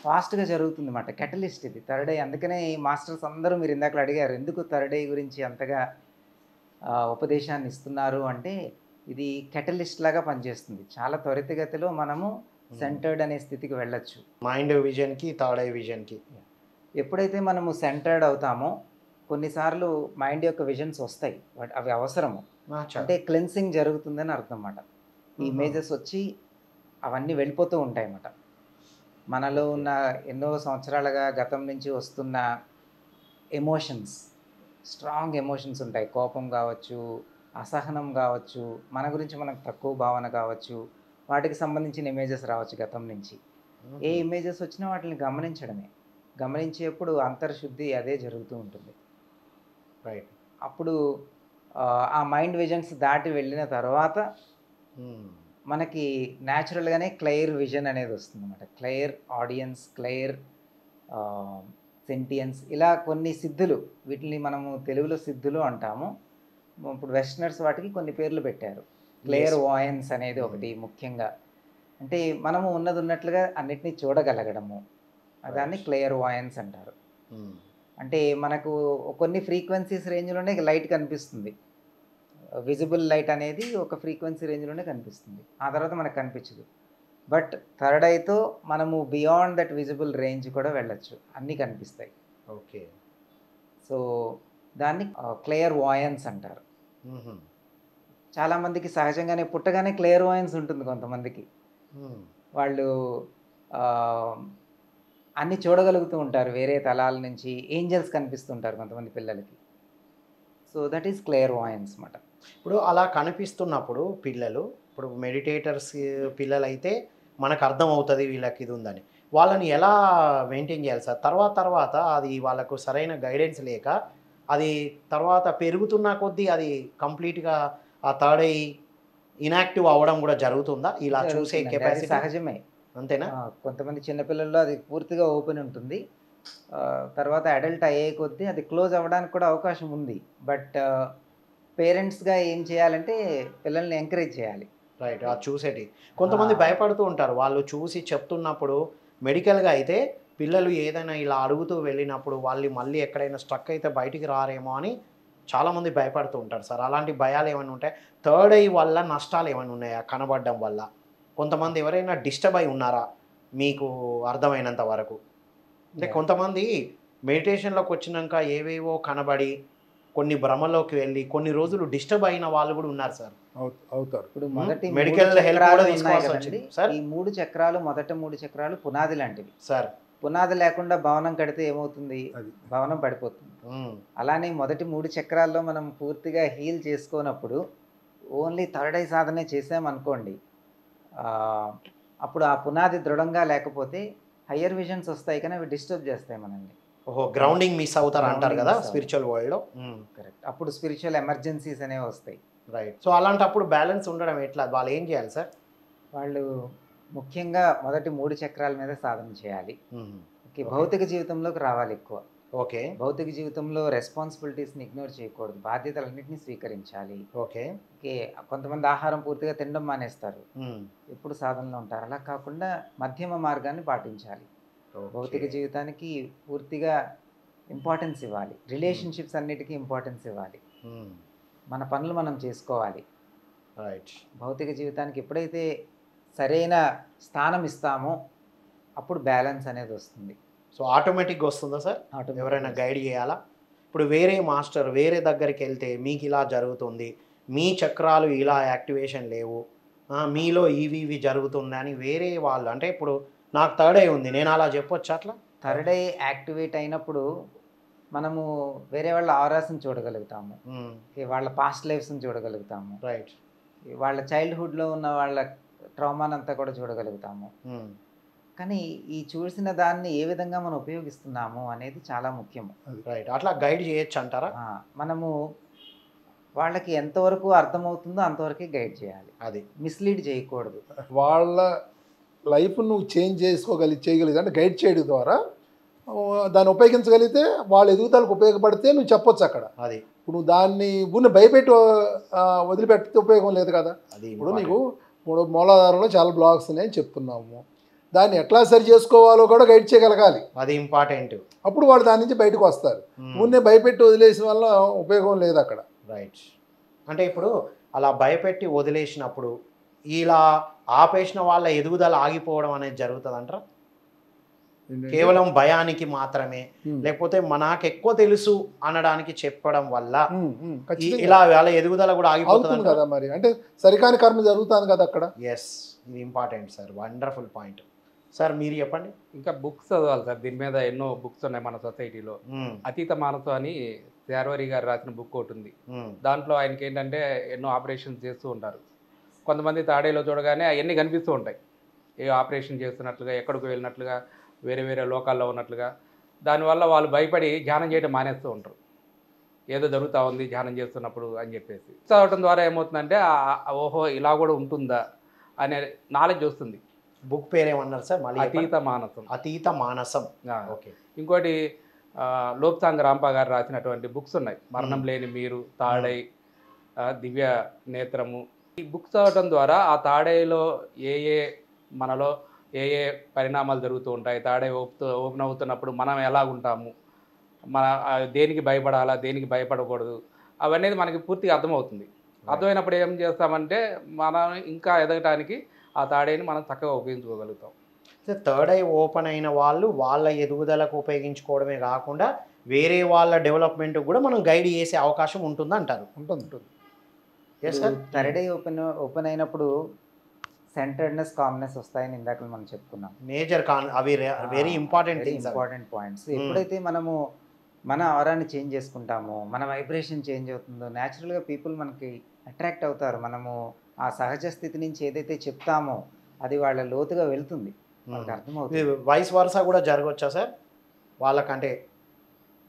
ఫాస్ట్గా జరుగుతుంది అన్నమాట, కెటలిస్ట్ ఇది థర్డ్ ఐ. అందుకనే ఈ మాస్టర్స్ అందరూ, మీరు ఇందాక అడిగారు ఎందుకు థర్డ్ ఐ గురించి అంతగా ఉపదేశాన్ని ఇస్తున్నారు అంటే, ఇది కెటలిస్ట్ లాగా పనిచేస్తుంది. చాలా త్వరితగతిలో మనము సెంటర్డ్ అనే స్థితికి వెళ్ళొచ్చు, మైండ్ విజన్కి థర్డ్ ఐ విజన్కి. ఎప్పుడైతే మనము సెంటర్డ్ అవుతామో కొన్నిసార్లు మైండ్ యొక్క విజన్స్ వస్తాయి, బట్ అవి అవసరము, అంటే క్లెన్సింగ్ జరుగుతుందని అర్థం అన్నమాట. ఈ ఇమేజెస్ వచ్చి అవన్నీ వెళ్ళిపోతూ ఉంటాయి అన్నమాట. మనలో ఉన్న ఎన్నో సంవత్సరాలుగా గతం నుంచి వస్తున్న ఎమోషన్స్, స్ట్రాంగ్ ఎమోషన్స్ ఉంటాయి, కోపం కావచ్చు, అసహనం కావచ్చు, మన గురించి మనకు తక్కువ భావన కావచ్చు, వాటికి సంబంధించిన ఇమేజెస్ రావచ్చు గతం నుంచి. ఏ ఇమేజెస్ వచ్చినా వాటిని గమనించడమే, గమనించేప్పుడు అంతర్శుద్ధి అదే జరుగుతూ ఉంటుంది. రైట్. అప్పుడు ఆ మైండ్ విజన్స్ దాటి వెళ్ళిన తర్వాత మనకి న్యాచురల్గానే క్లియర్ విజన్ అనేది వస్తుంది అన్నమాట. క్లియర్ ఆడియన్స్, క్లియర్ సెంటియన్స్, ఇలా కొన్ని సిద్ధులు, వీటిని మనము తెలుగులో సిద్ధులు అంటాము. ఇప్పుడు వెస్టర్నర్స్ వాటికి కొన్ని పేర్లు పెట్టారు. క్లియర్ వాయన్స్ అనేది ఒకటి ముఖ్యంగా, అంటే మనము ఉన్నది ఉన్నట్లుగా అన్నిటినీ చూడగలగడము, దాన్ని క్లియర్ వాయన్స్ అంటారు. అంటే మనకు కొన్ని ఫ్రీక్వెన్సీస్ రేంజ్లోనే లైట్ కనిపిస్తుంది, విజిబుల్ లైట్ అనేది ఒక ఫ్రీక్వెన్సీ రేంజ్లోనే కనిపిస్తుంది, ఆ తర్వాత మనకు కనిపించదు. బట్ థర్డ్ ఐతో మనము బియాండ్ దట్ విజిబుల్ రేంజ్ కూడా వెళ్ళచ్చు, అన్నీ కనిపిస్తాయి. ఓకే. సో దాన్ని క్లియర్ వాయన్స్ అంటారు. చాలామందికి సహజంగానే పుట్టగానే క్లియర్ వాయన్స్ ఉంటుంది, కొంతమందికి వాళ్ళు అన్నీ చూడగలుగుతూ ఉంటారు, వేరే తలాల నుంచి ఏంజల్స్ కనిపిస్తుంటారు కొంతమంది పిల్లలకి. సో దట్ ఈస్ క్లియర్ వాయన్స్ అన్నమాట. ఇప్పుడు అలా కనిపిస్తున్నప్పుడు పిల్లలు, ఇప్పుడు మెడిటేటర్స్ పిల్లలు అయితే మనకు అర్థమవుతుంది వీళ్ళకి ఇది ఉందని, వాళ్ళని ఎలా మెయింటైన్ చేయాలి సార్? తర్వాత అది వాళ్ళకు సరైన గైడెన్స్ లేక అది తర్వాత పెరుగుతున్న కొద్దీ అది కంప్లీట్గా ఆ థర్డ్ ఐ ఇన్యాక్టివ్ అవ్వడం కూడా జరుగుతుందా? ఇలా చూసే కెపాసిటీ సహజమే, అంతేనా? కొంతమంది చిన్నపిల్లల్లో అది పూర్తిగా ఓపెన్ ఉంటుంది, తర్వాత అడల్ట్ అయ్యే కొద్దీ అది క్లోజ్ అవ్వడానికి కూడా అవకాశం ఉంది. బట్ పేరెంట్స్గా ఏం చేయాలంటే పిల్లల్ని ఎంకరేజ్ చేయాలి. రైట్. అది చూసేటి కొంతమంది భయపడుతూ ఉంటారు, వాళ్ళు చూసి చెప్తున్నప్పుడు. మెడికల్గా అయితే పిల్లలు ఏదైనా ఇలా అడుగుతూ వెళ్ళినప్పుడు వాళ్ళు మళ్ళీ ఎక్కడైనా స్ట్రక్ అయితే బయటికి రారేమో అని చాలామంది భయపడుతూ ఉంటారు సార్. అలాంటి భయాలు ఏమైనా ఉంటాయి? థర్డ్ ఐ వల్ల నష్టాలు ఏమైనా ఉన్నాయా కనబడడం వల్ల? కొంతమంది ఎవరైనా డిస్టర్బ్ అయి ఉన్నారా మీకు అర్థమైనంత వరకు? అంటే కొంతమంది మెడిటేషన్లోకి వచ్చినాక ఏవేవో కనబడి కొన్ని భ్రమలోకి వెళ్ళి కొన్ని రోజులు డిస్టర్బ్ అయిన వాళ్ళు కూడా ఉన్నారు సార్. అవుతారు. ఇప్పుడు మొదటి మెడికల్ హెల్ప్ కూడా తీసుకోవాల్సి వచ్చింది సార్. ఈ 3 చక్రాలు, మొదటి 3 చక్రాలు పునాది లాంటివి సార్. పునాది లేకుండా భవనం కడితే ఏమవుతుంది? భవనం పడిపోతుంది. అలానే మొదటి 3 చక్రాల్లో మనం పూర్తిగా హీల్ చేసుకోనప్పుడు ఓన్లీ థర్డ్ ఐ సాధనే చేసామనుకోండి, అప్పుడు ఆ పునాది దృఢంగా లేకపోతే హయ్యర్ విజన్స్ వస్తాయి కానీ అవి డిస్టర్బ్ చేస్తాయి మనల్ని. ఓహో, గ్రౌండింగ్ మిస్ అవుతారు అంటారు కదా Grounding miss స్పిరిచువల్ వరల్డ్లో. కరెక్ట్. అప్పుడు స్పిరిచువల్ ఎమర్జెన్సీస్ అనేవి వస్తాయి. రైట్. సో అలాంటప్పుడు బ్యాలెన్స్ ఉండడం ఎట్లా, వాళ్ళు ఏం చేయాలి సార్? వాళ్ళు ముఖ్యంగా మొదటి 3 చక్రాల మీద సాధన చేయాలి. భౌతిక జీవితంలోకి రావాలి ఎక్కువ. ఓకే. భౌతిక జీవితంలో రెస్పాన్సిబిలిటీస్ని ఇగ్నోర్ చేయకూడదు, బాధ్యతలన్నింటినీ స్వీకరించాలి. ఓకే. ఓకే. కొంతమంది ఆహారం పూర్తిగా తినడం మానేస్తారు, ఎప్పుడు సాధనలో ఉంటారు. అలా కాకుండా మధ్యమ మార్గాన్ని పాటించాలి. భౌతిక జీవితానికి పూర్తిగా ఇంపార్టెన్స్ ఇవ్వాలి, రిలేషన్షిప్స్ అన్నిటికీ ఇంపార్టెన్స్ ఇవ్వాలి, మన పనులు మనం చేసుకోవాలి. రైట్. భౌతిక జీవితానికి ఎప్పుడైతే సరైన స్థానం ఇస్తామో అప్పుడు బ్యాలెన్స్ అనేది వస్తుంది. సో ఆటోమేటిక్గా వస్తుందా సార్? ఎవరైనా గైడ్ చేయాలా? ఇప్పుడు వేరే మాస్టర్ వేరే దగ్గరికి వెళ్తే మీకు ఇలా జరుగుతుంది, మీ చక్రాలు ఇలా యాక్టివేషన్ లేవు, మీలో ఇవి జరుగుతుంది అని వేరే వాళ్ళు, అంటే ఇప్పుడు నాకు థర్డ్ ఐ ఉంది, నేను అలా చెప్పొచ్చు అట్లా? థర్డ్ ఐ యాక్టివేట్ అయినప్పుడు మనము వేరే వాళ్ళ ఆరాస్ని చూడగలుగుతాము, వాళ్ళ పాస్ట్ లైఫ్స్ని చూడగలుగుతాము, రైట్, వాళ్ళ చైల్డ్హుడ్లో ఉన్న వాళ్ళ ట్రామానంతా కూడా చూడగలుగుతాము. కానీ ఈ చూసిన దాన్ని ఏ విధంగా మనం ఉపయోగిస్తున్నాము అనేది చాలా ముఖ్యము. రైట్. అట్లా గైడ్ చేయొచ్చు అంటారా? మనము వాళ్ళకి ఎంతవరకు అర్థమవుతుందో అంతవరకే గైడ్ చేయాలి, అది మిస్లీడ్ చేయకూడదు. వాళ్ళ లైఫ్ నువ్వు చేంజ్ చేయగలిగితే అంటే గైడ్ చేయడం ద్వారా దాన్ని ఉపయోగించగలిగితే వాళ్ళ ఎదుగుదలకు ఉపయోగపడితే నువ్వు చెప్పొచ్చు అక్కడ. అది ఇప్పుడు నువ్వు దాన్ని భయపెట్టి వదిలిపెడితే ఉపయోగం లేదు కదా. ఇప్పుడు నీకు మూలాధారంలో చాలా బ్లాక్స్ ఉన్నాయని చెప్తున్నాము, దాన్ని ఎట్లా సరి చేసుకోవాలో కూడా గైడ్ చేయగలగాలి, అది ఇంపార్టెంట్. అప్పుడు వాళ్ళు దాని నుంచి బయటకు వస్తారు. ముందే భయపెట్టి వదిలేసిన వల్ల ఉపయోగం లేదు అక్కడ. రైట్. అంటే ఇప్పుడు అలా భయపెట్టి వదిలేసినప్పుడు ఇలా ఆపేసిన వాళ్ళ ఎదుగుదల ఆగిపోవడం అనేది జరుగుతుంది అంటారా? కేవలం భయానికి మాత్రమే, లేకపోతే మనకు ఎక్కువ తెలుసు అనడానికి చెప్పడం వల్ల ఇలా వాళ్ళ ఎదుగుదల కూడా ఆగిపోతుంది కదా మరి. అంటే సరికాని కర్మ జరుగుతుంది కదా అక్కడ. ఎస్, ఇది important sir, wonderful point. Sir మీరు చెప్పండి. ఇంకా బుక్స్ చదవాలి సార్, దీని మీద ఎన్నో బుక్స్ ఉన్నాయి మన సొసైటీలో. అతీత మానసం అని శార్వరి గారు రాసిన బుక్ ఒకటి ఉంది. దాంట్లో ఆయనకి ఏంటంటే ఎన్నో ఆపరేషన్స్ చేస్తూ ఉంటారు. కొంతమంది తాడేలో చూడగానే అవన్నీ కనిపిస్తూ ఉంటాయి, ఏ ఆపరేషన్ చేస్తున్నట్లుగా, ఎక్కడికి వెళ్ళినట్లుగా, వేరే వేరే లోకాల్లో ఉన్నట్లుగా. దానివల్ల వాళ్ళు భయపడి ధ్యానం చేయడం మానేస్తూ ఉంటారు, ఏదో జరుగుతూ ఉంది ధ్యానం చేస్తున్నప్పుడు అని చెప్పేసి. చదవటం ద్వారా ఏమవుతుందంటే ఓహో ఇలా కూడా ఉంటుందా అనే నాలెడ్జ్ వస్తుంది. బుక్ పేరేమన్నారు సార్? మళ్ళీ అతీత మానసం. అతీత మానసం. ఓకే. ఇంకోటి లోప్సాంగ్ రాంపా గారు రాసినటువంటి బుక్స్ ఉన్నాయి, మరణం లేని మీరు, తాడై, దివ్య నేత్రము. ఈ బుక్స్ చదవటం ద్వారా ఆ తాడైలో మనలో ఏ పరిణామాలు జరుగుతూ ఉంటాయి, తాడై ఓపెన్ అవుతున్నప్పుడు మనం ఎలా ఉంటాము, మన దేనికి భయపడాలా, దేనికి భయపడకూడదు, అవన్నీ మనకి పూర్తిగా అర్థమవుతుంది. అర్థమైనప్పుడు ఏం చేస్తామంటే మనం ఇంకా ఎదగటానికి ఆ తాడైని మనం చక్కగా ఉపయోగించుకోగలుగుతాం. థర్డ్ ఐ ఓపెన్ అయిన వాళ్ళు వాళ్ళ ఎదుగుదలకు ఉపయోగించుకోవడమే కాకుండా వేరే వాళ్ళ డెవలప్మెంట్ కూడా మనం గైడ్ చేసే అవకాశం ఉంటుంది అంటారు. ఉంటుంది. Yes sir. Third eye open అయినప్పుడు సెంటర్డ్నెస్, కామ్నెస్ వస్తాయని ఇందాక మనం చెప్పుకున్నాం. మేజర్ అవి వెరీ ఇంపార్టెంట్ పాయింట్స్. ఎప్పుడైతే మనము మన ఆరాన్ని చేంజ్ చేసుకుంటామో, మన వైబ్రేషన్ చేంజ్ అవుతుందో, న్యాచురల్గా పీపుల్ మనకి అట్రాక్ట్ అవుతారు. మనము ఆ సహజ స్థితి నుంచి ఏదైతే చెప్తామో అది వాళ్ళ లోతుగా వెళ్తుంది, వాళ్ళకి అర్థమవుతుంది. వైస్ వర్సా కూడా జరగవచ్చా సార్? వాళ్ళకంటే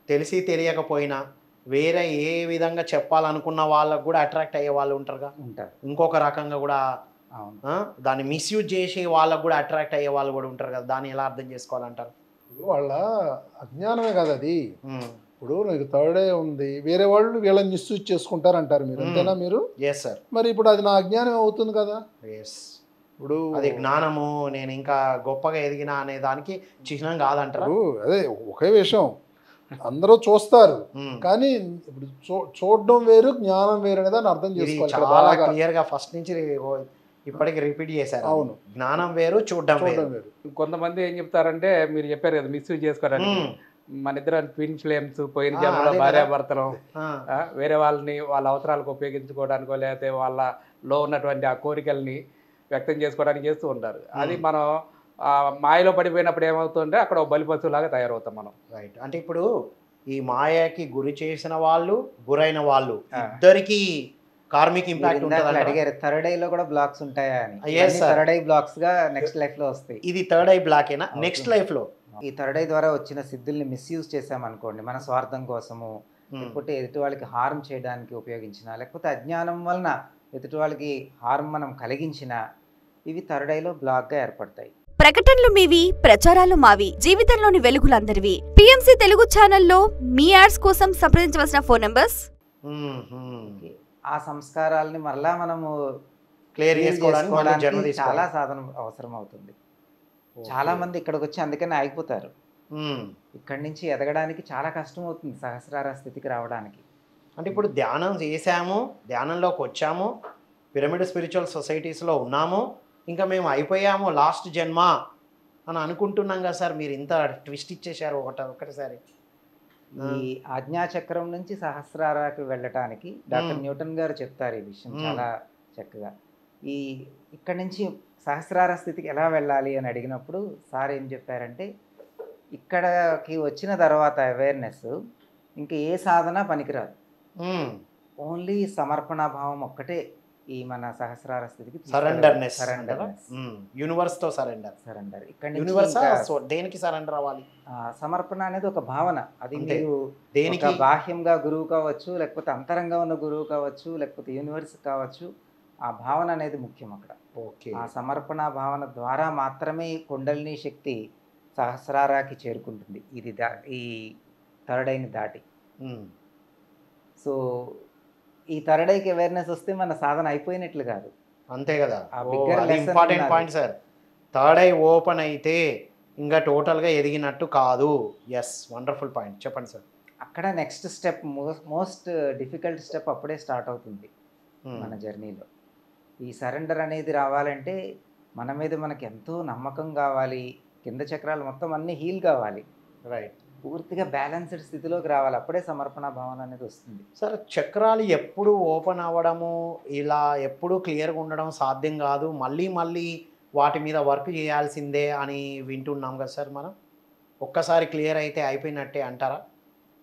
తెలిసి తెలియకపోయినా వేరే ఏ విధంగా చెప్పాలనుకున్న వాళ్ళకు కూడా అట్రాక్ట్ అయ్యే వాళ్ళు ఉంటారు. ఇంకొక రకంగా కూడా దాన్ని మిస్యూజ్ చేసే వాళ్ళకు కూడా అట్రాక్ట్ అయ్యే వాళ్ళు కూడా ఉంటారు కదా. దాన్ని ఎలా అర్థం చేసుకోవాలంటారు? వాళ్ళ అజ్ఞానమే కదా అది. ఇప్పుడు నీకు థర్డ్ ఐ ఉంది, వేరే వాళ్ళు వీళ్ళని మిస్యూజ్ చేసుకుంటారు అంటారు మీరు, అంతేనా మీరు? Yes sir. మరి ఇప్పుడు అది నా అజ్ఞానం అవుతుంది కదా. ఎస్. ఇప్పుడు అది జ్ఞానము, నేను ఇంకా గొప్పగా ఎదిగినా అనే దానికి చిహ్నం కాదంటారు. అదే ఒకే విషయం అందరూ చూస్తారు, కానీ ఇప్పుడు చూడడం వేరు, జ్ఞానం వేరు అనేది అని అర్థం చేసుకోవాలి. చాలా క్లియర్ గా ఫస్ట్ నుంచి ఇప్పటికి రిపీట్ చేశారు. అవును, జ్ఞానం వేరు, చూడడం వేరు. కొంతమంది ఏం చెప్తారంటే, మీరు చెప్పారు కదా మిస్యూజ్ చేసుకోవడానికి, మన ఇద్దరు ట్విన్ ఫ్లేమ్స్, పోయిన జన్మలో భార్యాభర్తలు, వేరే వాళ్ళని వాళ్ళ అవసరాలకు ఉపయోగించుకోవడానికో లేకపోతే వాళ్ళలో ఉన్నటువంటి ఆ కోరికల్ని వ్యక్తం చేసుకోవడానికి చేస్తూ ఉంటారు. అది మనం మాయలో పడిపోయినప్పుడు ఏమవుతుందంటే అక్కడ బలిపశువులాగా తయారవుతాం మనం. రైట్. అంటే ఇప్పుడు ఈ మాయకి గురి చేసిన వాళ్ళు, గురైన వాళ్ళు ఇద్దరికి కార్మిక్ ఇంపాక్ట్ ఉంటుంది. అడిగారు థర్డ్ ఐలో కూడా బ్లాక్స్ ఉంటాయా అని. Yes, sir. Third I blocks గా నెక్స్ట్ లైఫ్ లో వస్తాయి. ఇది థర్డ్ ఐ బ్లాకేనా నెక్స్ట్ లైఫ్ లో? ఈ థర్డ్ ఐ ద్వారా వచ్చిన సిద్ధుల్ని మిస్యూజ్ చేసామనుకోండి, మన స్వార్థం కోసము, లేకపోతే ఎదుటి వాళ్ళకి హార్మ్ చేయడానికి ఉపయోగించిన, లేకపోతే అజ్ఞానం వలన ఎదుటి వాళ్ళకి హార్మ్ మనం కలిగించిన, ఇవి థర్డ్ ఐలో బ్లాక్ గా ఏర్పడతాయి. ప్రకటనలు మీవి, ప్రచారాలు మావి, జీవితంలోని వెలుగులందరివి. పిఎంసి తెలుగు ఛానల్లో మీ యాడ్స్ కోసం సంప్రదించవలసిన ఫోన్ నంబర్స్. ఆ సంస్కారాలని మరలా మనము క్లియర్ చేసుకోవడానికి చాలా సాధన అవసరం అవుతుంది. చాలా మంది ఇక్కడికి వచ్చి అందుకని ఆగిపోతారు. ఇక్కడి నుంచి ఎదగడానికి చాలా కష్టం అవుతుంది, సహస్రార స్థితికి రావడానికి. అంటే ఇప్పుడు ధ్యానం చేసాము, ధ్యానంలోకి వచ్చాము, పిరమిడ్ స్పిరిచువల్ సొసైటీస్లో ఉన్నాము, ఇంకా మేము అయిపోయాము లాస్ట్ జన్మ అని అనుకుంటున్నాం కదా సార్. మీరు ఇంత ట్విస్ట్ ఇచ్చేశారు ఒకటిసారి. ఈ ఆజ్ఞాచక్రం నుంచి సహస్రారాకి వెళ్ళటానికి డాక్టర్ న్యూటన్ గారు చెప్తారు ఈ విషయం చాలా చక్కగా. ఇక్కడి నుంచి సహస్రార స్థితికి ఎలా వెళ్ళాలి అని అడిగినప్పుడు సార్ ఏం చెప్పారంటే, ఇక్కడికి వచ్చిన తర్వాత అవేర్నెస్ ఇంకా ఏ సాధన పనికిరాదు, ఓన్లీ సమర్పణ భావం ఒక్కటే ఈ మన సహస్రార స్థితికి సరెండర్నెస్. యూనివర్స్ తో సరెండర్. యూనివర్స్ దేనికి సరెండర్ అవ్వాలి? సమర్పణ అనేది ఒక భావన. అది మీరు దేనికి బాహ్యంగా గురువు కావచ్చు, లేకపోతే అంతరంగా ఉన్న గురువు కావచ్చు, లేకపోతే యూనివర్స్ కావచ్చు, ఆ భావన అనేది ముఖ్యం అక్కడ. ఆ సమర్పణ భావన ద్వారా మాత్రమే కుండలిని శక్తి సహస్రారాకి చేరుకుంటుంది, ఇది ఈ థర్డ్ ఐని దాటి. సో ఈ థర్డ్ ఐకి అవేర్నెస్ వస్తే మన సాధన అయిపోయినట్లు కాదు. అంతే కదా, important point sir. Third eye open అయితే ఇంకా టోటల్గా ఎదిగినట్టు కాదు. ఎస్, వండర్ఫుల్ పాయింట్, చెప్పండి సార్. అక్కడ next step, most difficult step అప్పుడే స్టార్ట్ అవుతుంది మన జర్నీలో. ఈ సరెండర్ అనేది రావాలంటే మన మీద మనకి ఎంతో నమ్మకం కావాలి, కింద చక్రాలు మొత్తం అన్నీ హీల్ కావాలి, రైట్, పూర్తిగా బ్యాలెన్స్డ్ స్థితిలోకి రావాలి, అప్పుడే సమర్పణ భావన అనేది వస్తుంది. సార్ చక్రాలు ఎప్పుడు ఓపెన్ అవ్వడము, ఇలా ఎప్పుడు క్లియర్గా ఉండడం సాధ్యం కాదు, మళ్ళీ మళ్ళీ వాటి మీద వర్క్ చేయాల్సిందే అని వింటున్నాం కదా సార్ మనం. ఒక్కసారి క్లియర్ అయితే అయిపోయినట్టే అంటారా?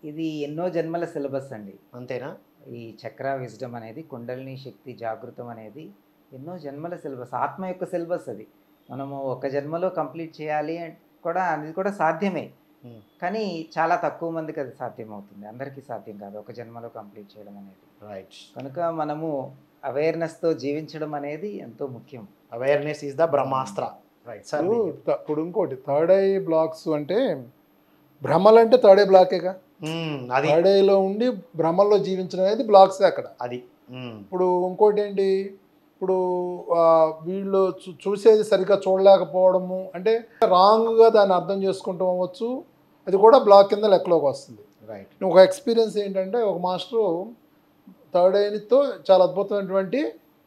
ఇది ఎన్నో జన్మల సిలబస్ అండి. అంతేనా? ఈ చక్ర విజ్డమ్ అనేది, కుండలిని శక్తి జాగృతం అనేది ఎన్నో జన్మల సిలబస్, ఆత్మ యొక్క సిలబస్. అది మనము ఒక జన్మలో కంప్లీట్ చేయాలి కూడా, అది కూడా సాధ్యమే, కానీ చాలా తక్కువ మందికి అది సాధ్యం అవుతుంది, అందరికీ సాధ్యం కాదు ఒక జన్మలో కంప్లీట్ చేయడం అనేది. రైట్, కనుక మనము అవేర్నెస్తో జీవించడం అనేది ఎంతో ముఖ్యం. Awareness is the Brahmastra. Right sir. ఇప్పుడు ఇంకోటి థర్డ్ ఐ బ్లాక్స్ అంటే, భ్రమలంటే థర్డ్ ఐ బ్లాకేగా. థర్డ్ ఐలో ఉండి భ్రమల్లో జీవించడం అనేది బ్లాక్స్ అక్కడ. అది ఇప్పుడు ఇంకోటి ఏంటి, ఇప్పుడు వీళ్ళు చూసేది సరిగ్గా చూడలేకపోవడము, అంటే రాంగ్గా దాన్ని అర్థం చేసుకుంటూ అవ్వచ్చు, అది కూడా బ్లాక్ కింద లెక్కలోకి వస్తుంది. రైట్. ఒక ఎక్స్పీరియన్స్ ఏంటంటే, ఒక మాస్టరు థర్డ్ ఐతో చాలా అద్భుతమైనటువంటి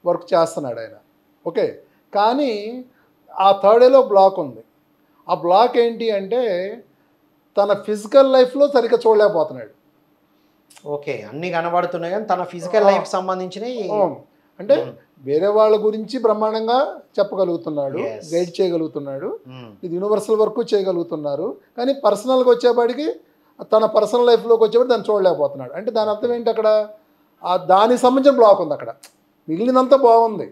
వర్క్ చేస్తున్నాడు ఆయన, ఓకే, కానీ ఆ థర్డ్ ఐలో బ్లాక్ ఉంది. ఆ బ్లాక్ ఏంటి అంటే, తన ఫిజికల్ లైఫ్లో సరిగ్గా చూడలేకపోతున్నాడు. ఓకే, అన్నీ కనబడుతున్నాయి కానీ తన ఫిజికల్ లైఫ్ సంబంధించినవి అంటే వేరే వాళ్ళ గురించి బ్రహ్మాండంగా చెప్పగలుగుతున్నాడు, గైడ్ చేయగలుగుతున్నాడు, ఇది యూనివర్సల్ వర్క్ చేయగలుగుతున్నారు, కానీ పర్సనల్గా వచ్చేపాటికి తన పర్సనల్ లైఫ్లోకి వచ్చేపాటి దాన్ని చూడలేకపోతున్నాడు. అంటే దాని అర్థం ఏంటి, అక్కడ దానికి సంబంధించిన బ్లాక్ ఉంది. అక్కడ మిగిలినంతా బాగుంది,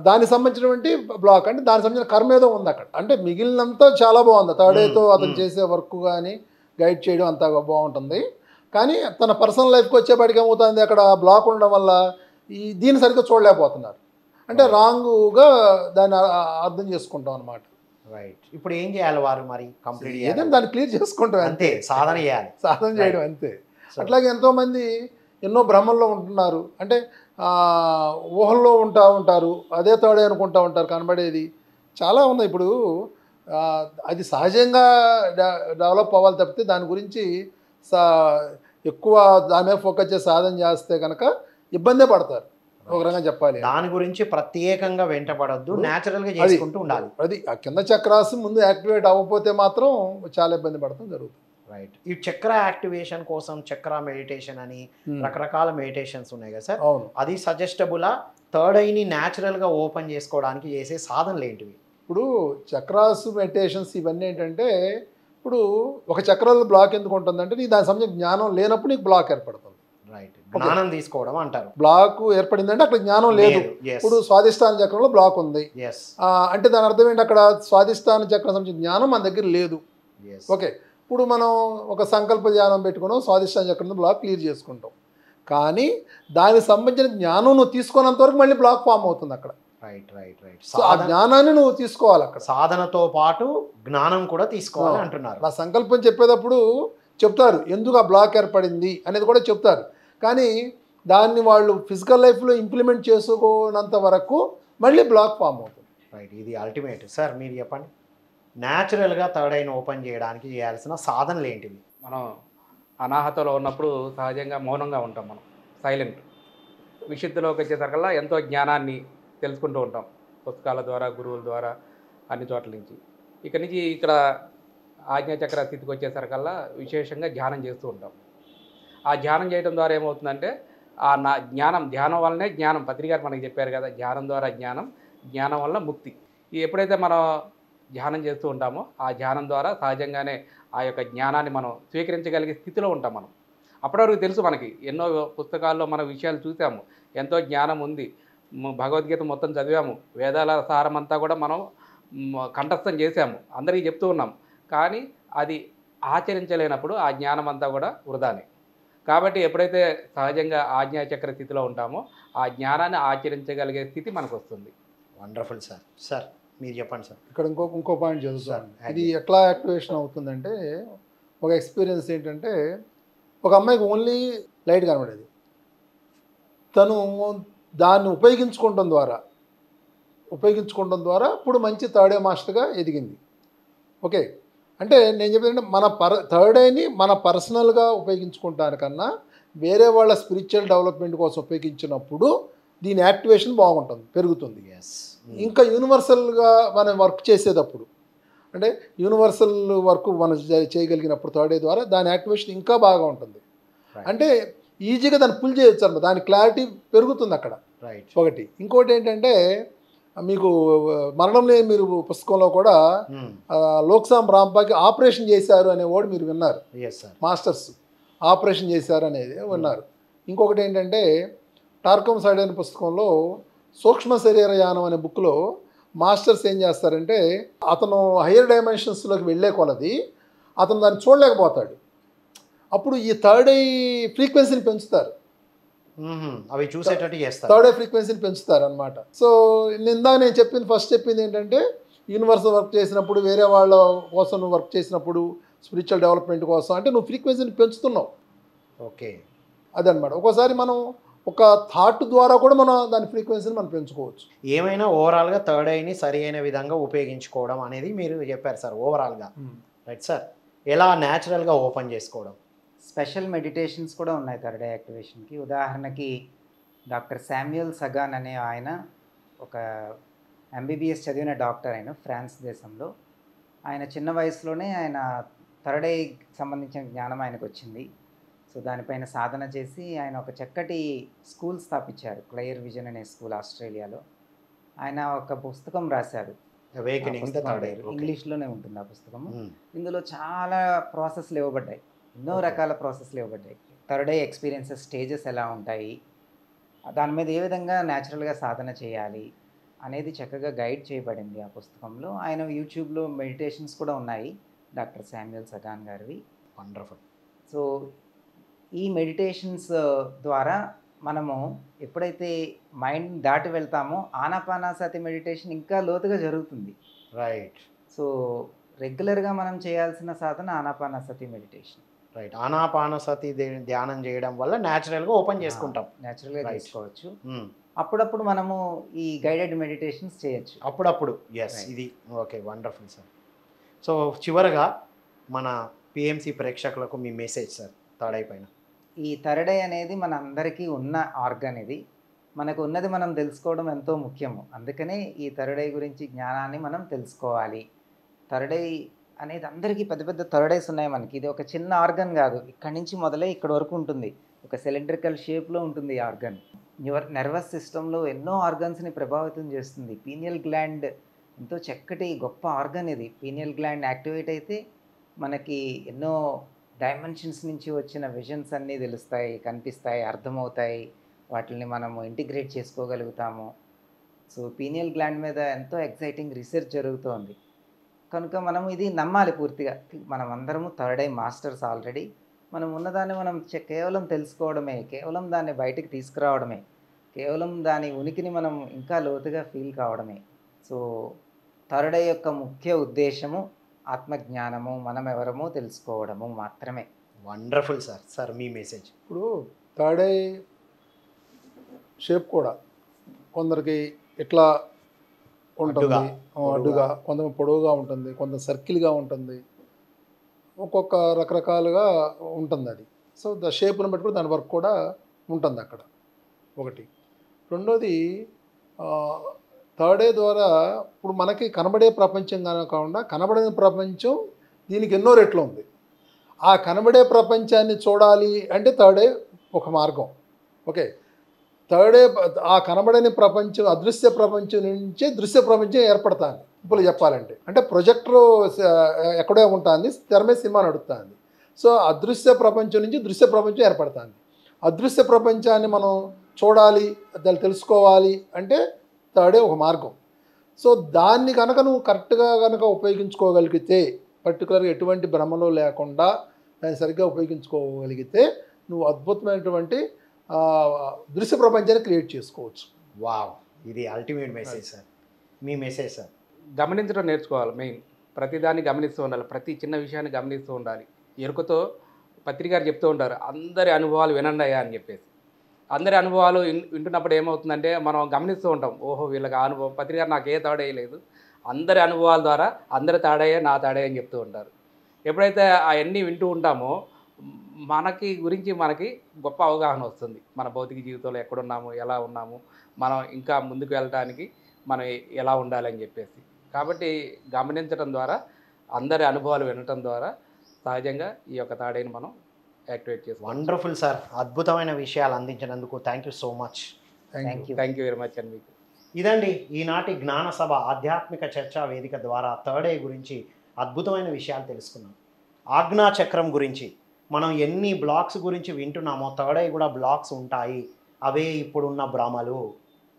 దానికి సంబంధించినటువంటి బ్లాక్ అంటే దానికి సంబంధించిన కర్మ ఏదో ఉంది అక్కడ. అంటే మిగిలినంతా చాలా బాగుంది, థర్డ్ ఐతో అతను చేసే వర్క్ కానీ గైడ్ చేయడం అంతా బాగుంటుంది, కానీ తన పర్సనల్ లైఫ్కి వచ్చేపాటికి ఏమవుతుంది, అక్కడ బ్లాక్ ఉండడం వల్ల దీన్ని సరిగ్గా చూడలేకపోతున్నారు. అంటే రాంగ్గా దాన్ని అర్థం చేసుకుంటాం అనమాట. రైట్. ఇప్పుడు ఏం చేయాలి వారు మరి? కంప్లీట్ ఏదైనా దాన్ని క్లియర్ చేసుకుంటాం అంతే, సాధన చేయాలి, సాధన చేయడం అంతే. అట్లాగే ఎంతోమంది ఎన్నో భ్రమల్లో ఉంటున్నారు, అంటే ఊహల్లో ఉంటారు, అదే థర్డ్ ఐ అనుకుంటూ ఉంటారు, కనబడేది చాలా ఉన్నాయి. ఇప్పుడు అది సహజంగా డెవలప్ అవ్వాలి తప్పితే దాని గురించి ఎక్కువ దాని మీద ఫోకస్ చేసి సాధన చేస్తే కనుక ఇబ్బందే పడతారు, ఒక రకంగా చెప్పాలి. దాని గురించి ప్రత్యేకంగా వెంటపడద్దు, న్యాచురల్గా చేసుకుంటూ ఉండాలి. అది ఆ కింద చక్రాస్ ముందు యాక్టివేట్ అవ్వకపోతే మాత్రం చాలా ఇబ్బంది పడతాం జరుగుతుంది. రైట్. ఈ చక్ర యాక్టివేషన్ కోసం చక్ర మెడిటేషన్ అని రకరకాల మెడిటేషన్స్ ఉన్నాయి కదా సార్. అవును. అది సజెస్టబులా? థర్డ్ ఐని న్యాచురల్గా ఓపెన్ చేసుకోవడానికి చేసే సాధనలు ఏంటివి? ఇప్పుడు చక్రాస్ మెడిటేషన్స్ ఇవన్నీ ఏంటంటే, ఇప్పుడు ఒక చక్రాల బ్లాక్ ఎందుకు ఉంటుందంటే, నీకు దానికి సంబంధించిన జ్ఞానం లేనప్పుడు నీకు బ్లాక్ ఏర్పడుతుంది. రైట్, జ్ఞానం తీసుకోవడం అంటారు. బ్లాక్ ఏర్పడిందంటే అక్కడ జ్ఞానం లేదు. ఇప్పుడు స్వాధిష్టాన చక్రంలో బ్లాక్ ఉంది అంటే దాని అర్థం ఏంటి, అక్కడ స్వాధిష్టాన చక్రం సంబంధించిన జ్ఞానం మన దగ్గర లేదు. ఓకే, ఇప్పుడు మనం ఒక సంకల్ప ధ్యానం పెట్టుకున్నాం, స్వాధిష్టాన చక్రం బ్లాక్ క్లియర్ చేసుకుంటాం, కానీ దానికి సంబంధించిన జ్ఞానం నువ్వు తీసుకున్నంత వరకు మళ్ళీ బ్లాక్ ఫామ్ అవుతుంది అక్కడ. Right right right. సో ఆ జ్ఞానాన్ని నువ్వు తీసుకోవాలి అక్కడ. సాధనతో పాటు జ్ఞానం కూడా తీసుకోవాలి అంటున్నారు. ఆ సంకల్పం చెప్పేటప్పుడు చెప్తారు ఎందుకు ఆ బ్లాక్ ఏర్పడింది అనేది కూడా చెప్తారు, కానీ దాన్ని వాళ్ళు ఫిజికల్ లైఫ్లో ఇంప్లిమెంట్ చేసుకోనంత వరకు మళ్ళీ బ్లాక్ ఫామ్ అవుతుంది. రైట్, ఇది అల్టిమేట్. సార్ మీరు చెప్పండి, న్యాచురల్గా థర్డ్ ఐని ఓపెన్ చేయడానికి చేయాల్సిన సాధనలు ఏంటివి? మనం అనాహతలో ఉన్నప్పుడు సహజంగా మౌనంగా ఉంటాం, మనం సైలెంట్. విశుద్ధిలోకి వచ్చేసరికల్లా ఎంతో జ్ఞానాన్ని తెలుసుకుంటూ ఉంటాం, పుస్తకాల ద్వారా, గురువుల ద్వారా, అన్ని చోట్ల నుంచి. ఇక్కడి నుంచి ఇక్కడ ఆజ్ఞాచక్ర స్థితికి వచ్చేసరికల్లా విశేషంగా ధ్యానం చేస్తూ ఉంటాం. ఆ ధ్యానం చేయడం ద్వారా ఏమవుతుందంటే ధ్యానం వల్లనే జ్ఞానం, పత్రి గారు మనకి చెప్పారు కదా, ధ్యానం ద్వారా జ్ఞానం, జ్ఞానం వల్ల ముక్తి. ఎప్పుడైతే మనం ధ్యానం చేస్తూ ఉంటామో ఆ ధ్యానం ద్వారా సహజంగానే ఆ యొక్క జ్ఞానాన్ని మనం స్వీకరించగలిగే స్థితిలో ఉంటాం. మనం అప్పటివరకు తెలుసు, మనకి ఎన్నో పుస్తకాల్లో మన విషయాలు చూసాము, ఎంతో జ్ఞానం ఉంది, భగవద్గీత మొత్తం చదివాము, వేదాల సారం అంతా కూడా మనం కంఠస్థం చేసాము, అందరికీ చెప్తూ ఉన్నాం, కానీ అది ఆచరించలేనప్పుడు ఆ జ్ఞానం అంతా కూడా వృధానే. కాబట్టి ఎప్పుడైతే సహజంగా ఆజ్ఞాచక్ర స్థితిలో ఉంటామో ఆ జ్ఞానాన్ని ఆచరించగలిగే స్థితి మనకు వస్తుంది. Wonderful sir. సార్ మీరు చెప్పండి సార్. ఇక్కడ ఇంకో పాయింట్ చదువుతాను. ఇది ఎట్లా యాక్టివేషన్ అవుతుందంటే, ఒక ఎక్స్పీరియన్స్ ఏంటంటే, ఒక అమ్మాయికి ఓన్లీ లైట్ కనబడేది, తను దాన్ని ఉపయోగించుకోవడం ద్వారా ఇప్పుడు మంచి థర్డ్ ఐ మాస్టర్గా ఎదిగింది. ఓకే, అంటే నేను చెప్పేది మన థర్డ్ ఐని మన పర్సనల్గా ఉపయోగించుకుంటానికన్నా వేరే వాళ్ళ స్పిరిచువల్ డెవలప్మెంట్ కోసం ఉపయోగించినప్పుడు దీని యాక్టివేషన్ బాగుంటుంది, పెరుగుతుంది. ఇంకా యూనివర్సల్గా మనం వర్క్ చేసేటప్పుడు, అంటే యూనివర్సల్ వర్క్ మనం చేయగలిగినప్పుడు థర్డ్ ఐ ద్వారా దాని యాక్టివేషన్ ఇంకా బాగా ఉంటుంది. అంటే ఈజీగా దాన్ని పుల్ చేయొచ్చు అన్నమాట, దాని క్లారిటీ పెరుగుతుంది అక్కడ. ఒకటి. ఇంకోటి ఏంటంటే, మీకు మరణం లేని మీరు పుస్తకంలో కూడా లోక్సామ్ రాంపాకి ఆపరేషన్ చేశారు అనే వర్డ్ మీరు విన్నారు, మాస్టర్స్ ఆపరేషన్ చేశారు అనేది విన్నారు. ఇంకొకటి ఏంటంటే, టార్కమ్ సైడ్ అనే పుస్తకంలో సూక్ష్మ శరీర యానం అనే బుక్లో మాస్టర్స్ ఏం చేస్తారంటే, అతను హయ్యర్ డైమెన్షన్స్లోకి వెళ్ళే కొలది అతను దాన్ని చూడలేకపోతాడు, అప్పుడు ఈ థర్డ్ ఐ ఫ్రీక్వెన్సీని పెంచుతారు, అవి చూసేటట్టు చేస్తారు, థర్డ్ ఐ ఫ్రీక్వెన్సీని పెంచుతారు అనమాట. సో నేను ఫస్ట్ చెప్పింది ఏంటంటే, యూనివర్సల్ వర్క్ చేసినప్పుడు, వేరే వాళ్ళ కోసం నువ్వు వర్క్ చేసినప్పుడు, స్పిరిచువల్ డెవలప్మెంట్ కోసం అంటే నువ్వు ఫ్రీక్వెన్సీని పెంచుతున్నావు. ఓకే, అదనమాట. ఒక్కోసారి మనం ఒక థాట్ ద్వారా కూడా మనం దాని ఫ్రీక్వెన్సీని మనం పెంచుకోవచ్చు. ఏమైనా ఓవరాల్గా థర్డ్ ఐని సరి అయిన విధంగా ఉపయోగించుకోవడం అనేది మీరు చెప్పారు సార్ ఓవరాల్గా. రైట్ సార్, ఎలా న్యాచురల్గా ఓపెన్ చేసుకోవడం? స్పెషల్ మెడిటేషన్స్ కూడా ఉన్నాయి థర్డ్ ఐ యాక్టివేషన్కి. ఉదాహరణకి డాక్టర్ శామ్యూల్ సగాన్ అనే ఆయన ఒక ఎంబీబీఎస్ చదివిన డాక్టర్, ఆయన ఫ్రాన్స్ దేశంలో. ఆయన చిన్న వయసులోనే ఆయన థర్డ్ ఐకి సంబంధించిన జ్ఞానం ఆయనకు వచ్చింది. సో దానిపైన సాధన చేసి ఆయన ఒక చక్కటి స్కూల్ స్థాపించారు, క్లియర్ విజన్ అనే స్కూల్ ఆస్ట్రేలియాలో. ఆయన ఒక పుస్తకం రాశారు, ఇంగ్లీష్లోనే ఉంటుంది ఆ పుస్తకము. ఇందులో చాలా ప్రాసెస్లు ఇవ్వబడ్డాయి, ఎన్నో రకాల ప్రాసెస్లు ఇవ్వబడ్డాయి. థర్డ్ ఐ ఎక్స్పీరియన్సెస్ స్టేజెస్ ఎలా ఉంటాయి, దాని మీద ఏ విధంగా న్యాచురల్గా సాధన చేయాలి అనేది చక్కగా గైడ్ చేయబడింది ఆ పుస్తకంలో. ఆయన యూట్యూబ్లో మెడిటేషన్స్ కూడా ఉన్నాయి డాక్టర్ శామ్యూల్ సగాన్ గారివి. వండర్ఫుల్. సో ఈ మెడిటేషన్స్ ద్వారా మనము ఎప్పుడైతే మైండ్ దాటి వెళ్తామో ఆనాపానసతి మెడిటేషన్ ఇంకా లోతుగా జరుగుతుంది. రైట్. సో రెగ్యులర్గా మనం చేయాల్సిన సాధన ఆనాపానసతి మెడిటేషన్. రైట్, ఆనాపానసతి ధ్యానం చేయడం వల్ల న్యాచురల్గా ఓపెన్ చేసుకుంటాం, న్యాచురల్గా చేసుకోవచ్చు. అప్పుడప్పుడు మనము ఈ గైడెడ్ మెడిటేషన్స్ చేయొచ్చు అప్పుడప్పుడు. ఎస్, ఇది ఓకే, వండర్ఫుల్ సార్. సో చివరగా మన పిఎంసి ప్రేక్షకులకు మీ మెసేజ్ సార్ థర్డ్ ఐ పైన. ఈ థర్డ్ ఐ అనేది మన అందరికీ ఉన్న ఆర్గన్, ఇది మనకు ఉన్నది మనం తెలుసుకోవడం ఎంతో ముఖ్యము. అందుకనే ఈ థర్డ్ ఐ గురించి జ్ఞానాన్ని మనం తెలుసుకోవాలి. థర్డ్ ఐ అనేది అందరికీ పెద్ద పెద్ద థర్డ్ ఐస్ ఉన్నాయి మనకి. ఇది ఒక చిన్న ఆర్గన్ కాదు, ఇక్కడి నుంచి మొదలై ఇక్కడ వరకు ఉంటుంది, ఒక సిలిండ్రికల్ షేప్లో ఉంటుంది ఈ ఆర్గన్. నర్వస్ సిస్టంలో ఎన్నో ఆర్గన్స్ని ప్రభావితం చేస్తుంది. పీనియల్ గ్లాండ్ ఎంతో చక్కటి గొప్ప ఆర్గన్ ఇది. పీనియల్ గ్లాండ్ యాక్టివేట్ అయితే మనకి ఎన్నో డైమెన్షన్స్ నుంచి వచ్చిన విజన్స్ అన్నీ తెలుస్తాయి, కనిపిస్తాయి, అర్థమవుతాయి, వాటిని మనము ఇంటిగ్రేట్ చేసుకోగలుగుతాము. సో పీనియల్ గ్లాండ్ మీద ఎంతో ఎక్సైటింగ్ రీసెర్చ్ జరుగుతోంది కనుక మనం ఇది నమ్మాలి పూర్తిగా. మనం అందరము థర్డ్ ఐ మాస్టర్స్ ఆల్రెడీ. మనం ఉన్నదాన్ని మనం కేవలం తెలుసుకోవడమే, కేవలం దాన్ని బయటికి తీసుకురావడమే, కేవలం దాని ఉనికిని మనం ఇంకా లోతుగా ఫీల్ కావడమే. సో థర్డ్ ఐ యొక్క ముఖ్య ఉద్దేశము ఆత్మజ్ఞానము, మనం ఎవరమో తెలుసుకోవడము మాత్రమే. Wonderful sir. సార్ మీ మెసేజ్. ఇప్పుడు థర్డ్ ఐ షేప్ కూడా కొందరికి ఇట్లా ఉంటుంది, అడ్డుగా, కొంత పొడవుగా ఉంటుంది, కొంత సర్కిల్గా ఉంటుంది, ఒక్కొక్క రకరకాలుగా ఉంటుంది అది. సో ద షేప్ను బట్టి కూడా దాని వర్క్ కూడా ఉంటుంది అక్కడ ఒకటి. రెండోది థర్డ్ ఐ ద్వారా ఇప్పుడు మనకి కనబడే ప్రపంచం కాకుండా కనబడని ప్రపంచం దీనికి ఎన్నో రెట్లు ఉంది. ఆ కనబడే ప్రపంచాన్ని చూడాలి అంటే థర్డ్ ఐ ఒక మార్గం. ఓకే, థర్డ్ ఐ ఆ కనబడని ప్రపంచం, అదృశ్య ప్రపంచం నుంచి దృశ్య ప్రపంచం ఏర్పడుతుంది. ఇప్పుడు చెప్పాలంటే అంటే ప్రొజెక్టర్ ఎక్కడే ఉంటుంది, తెర మీద సినిమా నడుస్తుంది. సో అదృశ్య ప్రపంచం నుంచి దృశ్య ప్రపంచం ఏర్పడుతుంది. అదృశ్య ప్రపంచాన్ని మనం చూడాలి, దాన్ని తెలుసుకోవాలి అంటే థర్డ్ ఐ ఒక మార్గం. సో దాన్ని కనుక నువ్వు కరెక్ట్గా కనుక ఉపయోగించుకోగలిగితే, పర్టికులర్గా ఎటువంటి భ్రమలో లేకుండా దాన్ని సరిగ్గా ఉపయోగించుకోగలిగితే నువ్వు అద్భుతమైనటువంటి దృశ్య ప్రపంచాన్ని క్రియేట్ చేసుకోవచ్చు. వావ్, ఇది అల్టిమేట్ మెసేజ్ సార్. మీ మెసేజ్ సార్. గమనించడం నేర్చుకోవాలి. మెయిన్ ప్రతిదాన్ని గమనిస్తూ ఉండాలి, ప్రతి చిన్న విషయాన్ని గమనిస్తూ ఉండాలి. ఎరుకతో పత్రికారు చెప్తూ ఉంటారు, అందరి అనుభవాలు వినండి అయ్యా అని చెప్పేసి. అందరి అనుభవాలు వింటున్నప్పుడు ఏమవుతుందంటే మనం గమనిస్తూ ఉంటాం, ఓహో వీళ్ళకి ఆ అనుభవం, పత్రికారు నాకు ఏ తాడేయలేదు, అందరి అనుభవాల ద్వారా అందరి తాడయ్యే నా తాడయ్య అని చెప్తూ ఉంటారు. ఎప్పుడైతే అవన్నీ వింటూ ఉంటామో మనకి గురించి మనకి గొప్ప అవగాహన వస్తుంది. మన భౌతిక జీవితంలో ఎక్కడున్నాము, ఎలా ఉన్నాము, మనం ఇంకా ముందుకు వెళ్ళడానికి మనం ఎలా ఉండాలని చెప్పేసి. కాబట్టి గమనించడం ద్వారా, అందరి అనుభవాలు వినటం ద్వారా సహజంగా ఈ యొక్క తాడైని మనం యాక్టివేట్ చేస్తాం. వండర్ఫుల్ సార్, అద్భుతమైన విషయాలు అందించినందుకు thank you so much. Thank you very much అండి మీకు. ఇదండి ఈనాటి జ్ఞాన సభ ఆధ్యాత్మిక చర్చా వేదిక ద్వారా థర్డ్ ఐ గురించి అద్భుతమైన విషయాలు తెలుసుకున్నాం. ఆజ్ఞా చక్రం గురించి మనం ఎన్ని బ్లాక్స్ గురించి వింటున్నామో థర్డ్ ఐ కూడా బ్లాక్స్ ఉంటాయి, అవే ఇప్పుడున్న భ్రమలు.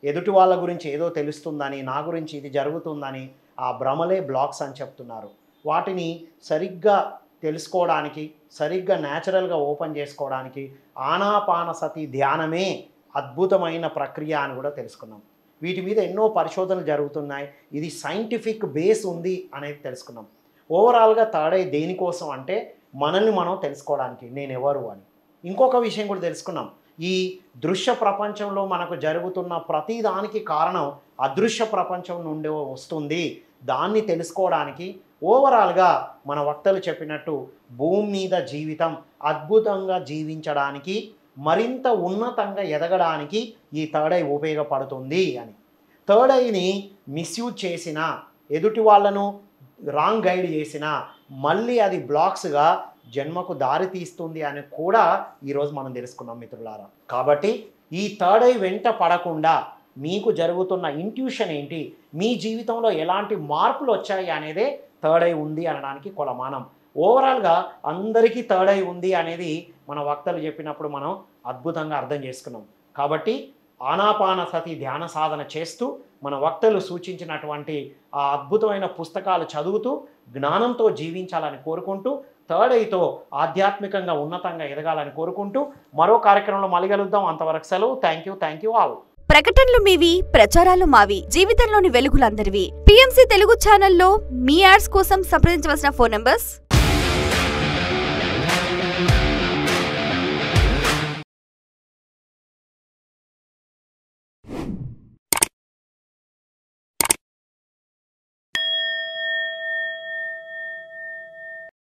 ఎదుటి వాళ్ళ గురించి ఏదో తెలుస్తుందని, నా గురించి ఇది జరుగుతుందని ఆ భ్రమలే బ్లాక్స్ అని చెప్తున్నారు. వాటిని సరిగ్గా తెలుసుకోవడానికి, సరిగ్గా న్యాచురల్గా ఓపెన్ చేసుకోవడానికి ఆనాపానసతి ధ్యానమే అద్భుతమైన ప్రక్రియ అని కూడా తెలుసుకున్నాం. వీటి మీద ఎన్నో పరిశోధనలు జరుగుతున్నాయి, ఇది సైంటిఫిక్ బేస్ ఉంది అనేది తెలుసుకున్నాం. ఓవరాల్గా థర్డ్ ఐ దేనికోసం అంటే మనల్ని మనం తెలుసుకోవడానికి, నేను ఎవరు అని. ఇంకొక విషయం కూడా తెలుసుకున్నాం, ఈ దృశ్య ప్రపంచంలో మనకు జరుగుతున్న ప్రతిదానికి కారణం అదృశ్య ప్రపంచం నుండి వస్తుంది. దాన్ని తెలుసుకోవడానికి ఓవరాల్గా మన వక్తలు చెప్పినట్టు భూమి మీద జీవితం అద్భుతంగా జీవించడానికి, మరింత ఉన్నతంగా ఎదగడానికి ఈ థర్డ్ ఐ ఉపయోగపడుతుంది అని. థర్డ్ ఐని మిస్యూజ్ చేసిన, ఎదుటి వాళ్ళను రాంగ్ గైడ్ చేసిన, మళ్ళీ అది బ్లాక్స్గా జన్మకు దారి తీస్తుంది అని కూడా ఈరోజు మనం తెలుసుకున్నాం మిత్రులారా. కాబట్టి ఈ థర్డ్ ఐ వెంట పడకుండా మీకు జరుగుతున్న ఇంట్యూషన్ ఏంటి, మీ జీవితంలో ఎలాంటి మార్పులు వచ్చాయి అనేదే థర్డ్ ఐ ఉంది అనడానికి కొలమానం. ఓవరాల్గా అందరికీ థర్డ్ ఐ ఉంది అనేది మన వక్తలు చెప్పినప్పుడు మనం అద్భుతంగా అర్థం చేసుకున్నాం. కాబట్టి ఆనాపానసతి ధ్యాన సాధన చేస్తూ మన వక్తలు సూచించినటువంటి ఆ అద్భుతమైన పుస్తకాలు చదువుతూ జ్ఞానంతో జీవించాలని కోరుకుంటూ, థర్డ్ ఐతో ఆధ్యాత్మికంగా ఉన్నతంగా ఎదగాలని కోరుకుంటూ మరో కార్యక్రమంలో మళ్ళీ కలుద్దాం. అంతవరకు సెలవు. Thank you all. ప్రకటనలు మీవి, ప్రచారాలు మావి, జీవితంలోని వెలుగులందరివి. PMC తెలుగు ఛానల్లో మీ యాడ్స్ కోసం సంప్రదించవలసిన ఫోన్ నంబర్స్